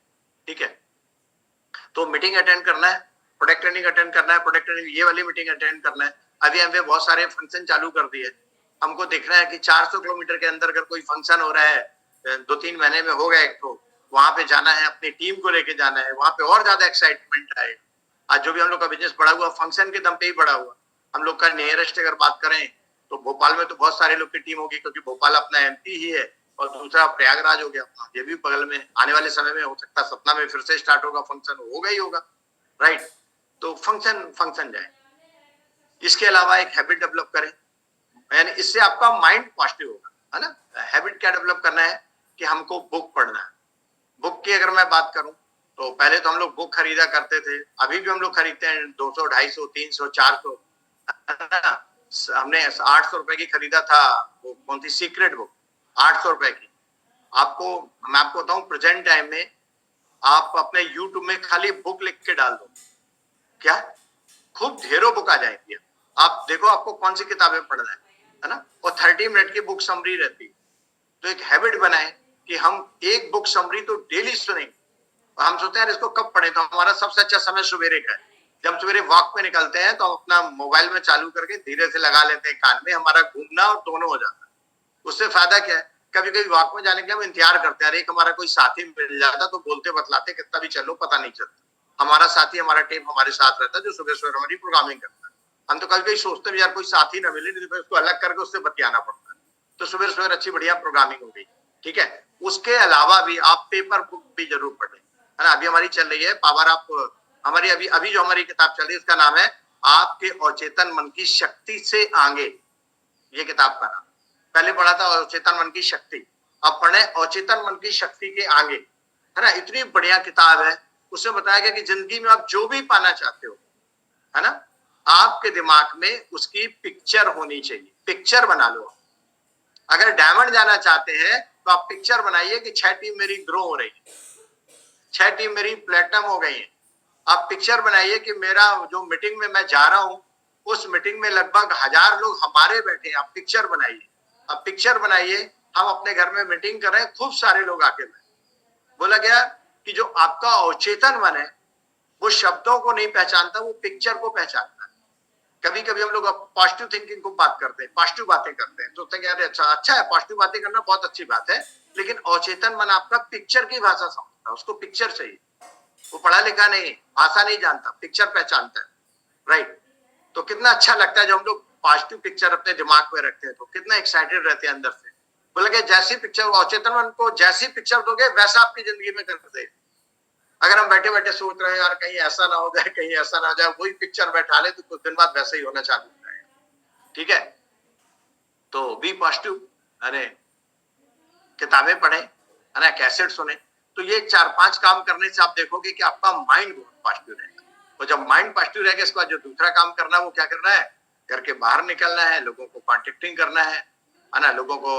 ठीक है। तो मीटिंग अटेंड करना है, प्रोडक्ट ट्रेनिंग अटेंड करना है, प्रोडक्ट ट्रेनिंग ये वाली मीटिंग अटेंड करना है। अभी हमने बहुत सारे फंक्शन चालू कर दिए, हमको देखना है कि 400 किलोमीटर के अंदर अगर कोई फंक्शन हो रहा है 2-3 महीने में हो गया एक, तो वहां पे जाना है, अपनी टीम को लेके जाना है, वहां पे और ज्यादा एक्साइटमेंट आएगा। आज जो भी हम लोग का बिजनेस बढ़ा हुआ फंक्शन के दम पे ही बढ़ा हुआ। हम लोग का नियरेस्ट अगर बात करें तो भोपाल में तो बहुत सारे लोग की टीम होगी, क्योंकि भोपाल अपना एमपी ही है, और दूसरा प्रयागराज हो गया अपना, ये भी बगल में। आने वाले समय में हो सकता है सतना में फिर से स्टार्ट होगा फंक्शन, होगा ही होगा, राइट। तो फंक्शन जाए। इसके अलावा एक हैबिट डेवलप करें, यानी इससे आपका माइंड पॉजिटिव होगा, है ना। हैबिट क्या डेवलप करना है कि हमको बुक पढ़ना है। बुक की अगर मैं बात करूं तो पहले तो हम लोग बुक खरीदा करते थे, अभी भी हम लोग खरीदते हैं 200, 250, 300, 400, हमने 800 रुपए की खरीदा था, वो कौन सी सीक्रेट बुक, 800 रुपए की। मैं आपको बताऊं प्रेजेंट टाइम में आप अपने यूट्यूब में खाली बुक लिख के डाल दो, क्या खूब ढेरों बुक आ जाएंगी। आप देखो आपको कौन सी किताबें पढ़ना है ना। और 30 मिनट की बुक समरी रहती है। तो एक हैबिट बनाए कि हम एक बुक समरी तो डेली सुनेंगे। और हम सोचते हैं यार इसको कब पढ़े, तो हमारा सबसे अच्छा समय सवेरे का है। जब सवेरे वॉक पे निकलते हैं तो हम अपना मोबाइल में चालू करके धीरे से लगा लेते हैं कान में, हमारा घूमना और दोनों हो जाता है। उससे फायदा क्या है, कभी कभी वॉक में जाने के हम इंतजार करते हैं, एक हमारा कोई साथी मिल जाता तो बोलते बतलाते कितना भी चलो पता नहीं चलता। हमारा साथी, हमारा टीम हमारे साथ रहता है जो सुबह सुबह हमारी प्रोग्रामिंग करता है। हम तो कभी कभी सोचते हैं यार कोई साथी ना मिले, नहीं तो उसको अलग करके उससे बतियाना पड़ता है। तो सुबह सुबह अच्छी बढ़िया प्रोग्रामिंग हो गई, ठीक है। उसके अलावा भी आप पेपर बुक भी जरूर पढ़ें, है ना। अभी हमारी चल रही है पावर आप, हमारी अभी जो हमारी किताब चल रही है इसका नाम है आपके अचेतन मन की शक्ति से आगे। ये किताब का नाम, पहले पढ़ा था अचेतन मन की शक्ति, अब पढ़े अचेतन मन की शक्ति के आगे, है ना। इतनी बढ़िया किताब है। उसमें बताया गया कि जिंदगी में आप जो भी पाना चाहते हो, है ना, आपके दिमाग में उसकी पिक्चर होनी चाहिए। पिक्चर बना लो। अगर डायमंड जाना चाहते हैं तो आप पिक्चर बनाइए कि 6 टीम मेरी ग्रो हो रही है, 6 टीम मेरी प्लेटिनम हो गई है। आप पिक्चर बनाइए कि मेरा जो मीटिंग में मैं जा रहा हूं उस मीटिंग में लगभग 1000 लोग हमारे बैठे हैं। आप पिक्चर बनाइए। अब पिक्चर बनाइए, हम अपने घर में मीटिंग कर रहे हैं, खूब सारे लोग आके बैठे। बोला गया कि जो आपका अवचेतन मन है वो शब्दों को नहीं पहचानता, वो पिक्चर को पहचानता है। कभी कभी हम लोग पॉजिटिव थिंकिंग को बात करते हैं, पॉजिटिव बातें करते हैं, सोचते हैं कि अच्छा है, पॉजिटिव बातें करना बहुत अच्छी बात है, लेकिन अवचेतन मन आपका पिक्चर की भाषा समझता है, उसको पिक्चर चाहिए। वो पढ़ा लिखा नहीं, भाषा नहीं जानता, पिक्चर पहचानता है, राइट। तो कितना अच्छा लगता है जब हम लोग पॉजिटिव पिक्चर अपने दिमाग में रखते हैं, तो कितना एक्साइटेड रहते हैं अंदर से। बोला कि जैसी पिक्चर अवचेतन मन को जैसी पिक्चर दोगे वैसा आपकी जिंदगी में कर दे। अगर हम बैठे बैठे सोच रहे हैं यार कहीं ऐसा ना हो जाए, कहीं ऐसा ना हो जाए, वही पिक्चर बैठा ले तो कुछ दिन बाद वैसे ही होना चालू हो जाएगा, ठीक है। तो बी पॉजिटिव, अरे किताबें पढ़े, है ना, कैसेट सुने। तो ये 4-5 काम करने से आप देखोगे कि आपका माइंड बहुत पॉजिटिव रहेगा। और जब माइंड पॉजिटिव रहेगा इसके बाद जो दूसरा काम करना है वो क्या करना है, घर के बाहर निकलना है, लोगों को कॉन्टेक्टिंग करना है ना, लोगों को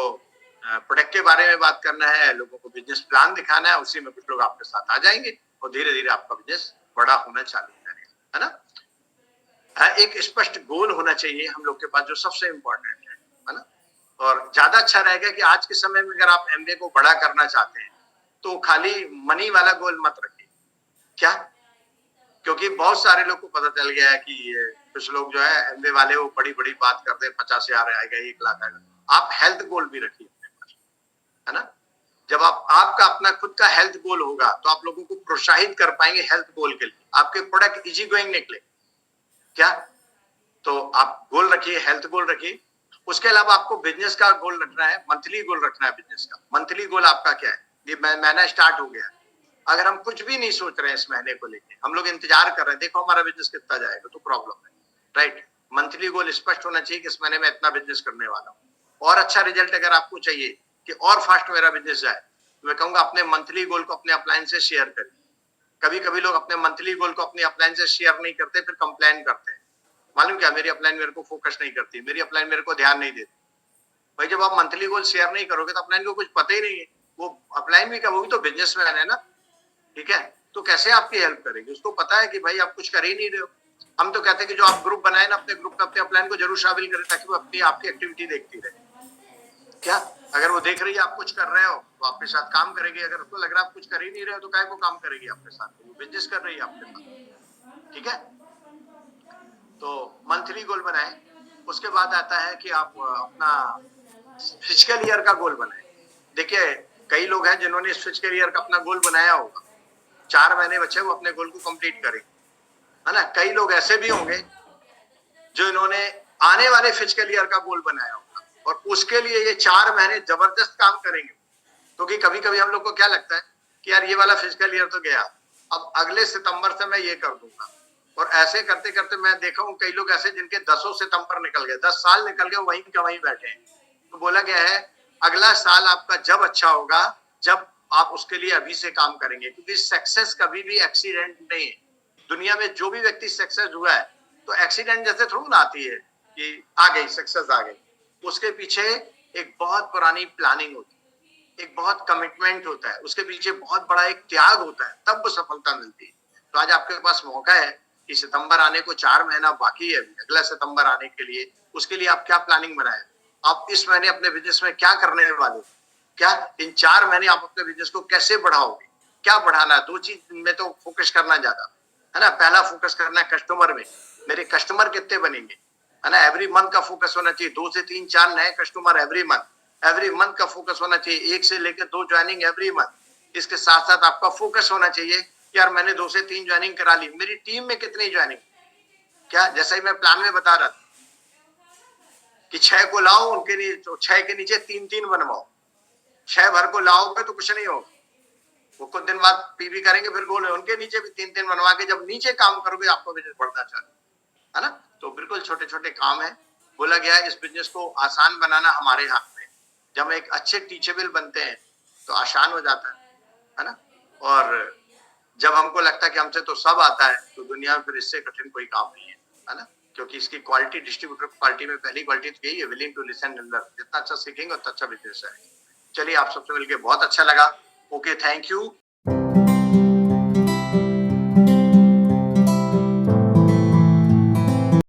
प्रोडक्ट के बारे में बात करना है, लोगों को बिजनेस प्लान दिखाना है। उसी में कुछ लोग आपके साथ आ जाएंगे और धीरे धीरे आपका बिजनेस बड़ा होना चालू हो जाएगा, है ना। एक स्पष्ट गोल होना चाहिए हम लोग के पास जो सबसे इंपॉर्टेंट है ना। और ज्यादा अच्छा रहेगा कि आज के समय में अगर आप एमबीए को बड़ा करना चाहते हैं तो खाली मनी वाला गोल मत रखिए, क्या, क्योंकि बहुत सारे लोग को पता चल गया है कि कुछ लोग जो है एमबीए वाले वो बड़ी बड़ी बात करते हैं, 50,000 आएगा, 1 लाख आएगा। आप हेल्थ गोल भी रखिए, है ना। जब आपका अपना खुद का हेल्थ गोल होगा तो आप लोगों को प्रोत्साहित कर पाएंगे हेल्थ गोल के लिए, आपके प्रोडक्ट इजी गोइंग निकले, क्या। तो आप गोल रखिए, हेल्थ गोल रखिए। उसके अलावा आपको बिजनेस का गोल रखना है, मंथली गोल रखना है बिजनेस का। मंथली गोल आपका क्या है, ये महीना स्टार्ट हो गया, अगर हम कुछ भी नहीं सोच रहे हैं इस महीने को लेके, हम लोग इंतजार कर रहे हैं देखो हमारा बिजनेस कितना जाएगा, तो प्रॉब्लम है, राइट। मंथली गोल स्पष्ट होना चाहिए कि इस महीने में इतना बिजनेस करने वाला हूँ। और अच्छा रिजल्ट अगर आपको चाहिए कि और फास्ट मेरा बिजनेस जाए, तो मैं कहूंगा अपने मंथली गोल को अपने अपलाइन से शेयर करें। कभी कभी लोग अपने मंथली गोल को अपने अपलाइन से शेयर नहीं करते, फिर कंप्लेन करते हैं, मालूम क्या, मेरी अपलाइन मेरे को फोकस नहीं करती, मेरी अपलाइन मेरे को ध्यान नहीं देती। भाई जब आप मंथली गोल शेयर नहीं करोगे तो अपलाइन को कुछ पता ही नहीं है, वो अपलाइन भी क्या, वो भी तो बिजनेसमैन है ना, ठीक है, तो कैसे आपकी हेल्प करेगी, उसको पता है कि भाई आप कुछ कर ही नहीं रहे हो। हम तो कहते हैं कि जो आप ग्रुप बनाए ना अपने ग्रुप में अपने अपलाइन को जरूर शामिल करें ताकि वो अपनी आपकी एक्टिविटी देखती रहे। क्या अगर वो देख रही है आप कुछ कर रहे हो तो आपके साथ काम करेगी, अगर उसको लग रहा है आप कुछ कर ही नहीं रहे हो तो काय को काम करेगी आपके साथ, वो बिजनेस कर रही है आपके साथ, ठीक है। तो मंथली गोल बनाए, उसके बाद आता है कि आप अपना फिजिकल ईयर का गोल बनाए। देखिए कई लोग हैं जिन्होंने इस फिजिकल ईयर का अपना गोल बनाया होगा, 4 महीने बचे वो अपने गोल को कंप्लीट करें, है ना। कई लोग ऐसे भी होंगे जो इन्होंने आने वाले फिजिकल ईयर का गोल बनाया होगा और उसके लिए ये 4 महीने जबरदस्त काम करेंगे, क्योंकि कभी कभी हम लोग को क्या लगता है कि यार ये वाला फिजिकल ईयर तो गया, अब अगले सितंबर से मैं ये कर दूंगा, और ऐसे करते करते मैं देखा हूँ कई लोग ऐसे जिनके 10 सितंबर निकल गए, 10 साल निकल गए, वहीं का वहीं बैठे हैं। तो बोला गया है अगला साल आपका जब अच्छा होगा जब आप उसके लिए अभी से काम करेंगे, क्योंकि सक्सेस कभी भी एक्सीडेंट नहीं है। दुनिया में जो भी व्यक्ति सक्सेस हुआ है तो एक्सीडेंट जैसे थोड़ा ना आती है कि आ गई सक्सेस आ गई, उसके पीछे एक बहुत पुरानी प्लानिंग होती है, एक बहुत कमिटमेंट होता है, उसके पीछे बहुत बड़ा एक त्याग होता है, तब वो सफलता मिलती है। तो आज आपके पास मौका है कि सितंबर आने को 4 महीना बाकी है, अगला सितंबर आने के लिए, उसके लिए आप क्या प्लानिंग बनाए, आप इस महीने अपने बिजनेस में क्या करने वाले, क्या इन 4 महीने आप अपने बिजनेस को कैसे बढ़ाओगे, क्या बढ़ाना है। 2 चीज में तो फोकस करना ज्यादा है ना। पहला फोकस करना है कस्टमर में, मेरे कस्टमर कितने बनेंगे, है ना। एवरी मंथ का फोकस होना चाहिए, 2 से 3 4 नए कस्टमर एवरी मंथ का फोकस होना चाहिए, 1 से लेकर 2 ज्वाइनिंग एवरी मंथ। इसके साथ साथ आपका फोकस होना चाहिए कि यार मैंने 2 से 3 ज्वाइनिंग करा ली, मेरी टीम में कितनी ज्वाइनिंग, क्या जैसा ही मैं प्लान में बता रहा था कि 6 को लाओ, उनके लिए 6 के नीचे 3-3 बनवाओ, 6 भर को लाओगे तो कुछ नहीं होगा, वो कुछ दिन बाद पीवी करेंगे, फिर गोल है उनके नीचे भी 3-3 बनवा के जब नीचे काम करोगे आपको बिजनेस बढ़ना चाहिए, है ना। तो बिल्कुल छोटे छोटे काम है। बोला गया है इस बिजनेस को आसान बनाना हमारे हाथ में, जब एक अच्छे टीचेबल बनते हैं तो आसान हो जाता है ना। और जब हमको लगता है कि हमसे तो सब आता है तो दुनिया में फिर इससे कठिन कोई काम नहीं है ना। क्योंकि इसकी क्वालिटी, डिस्ट्रीब्यूटर क्वालिटी में पहली क्वालिटी तो यही है, willing to listen and learn. जितना अच्छा सीखेंगे उतना अच्छा बिजनेस है। चलिए आप सबसे मिलकर बहुत अच्छा लगा। Okay, thank you.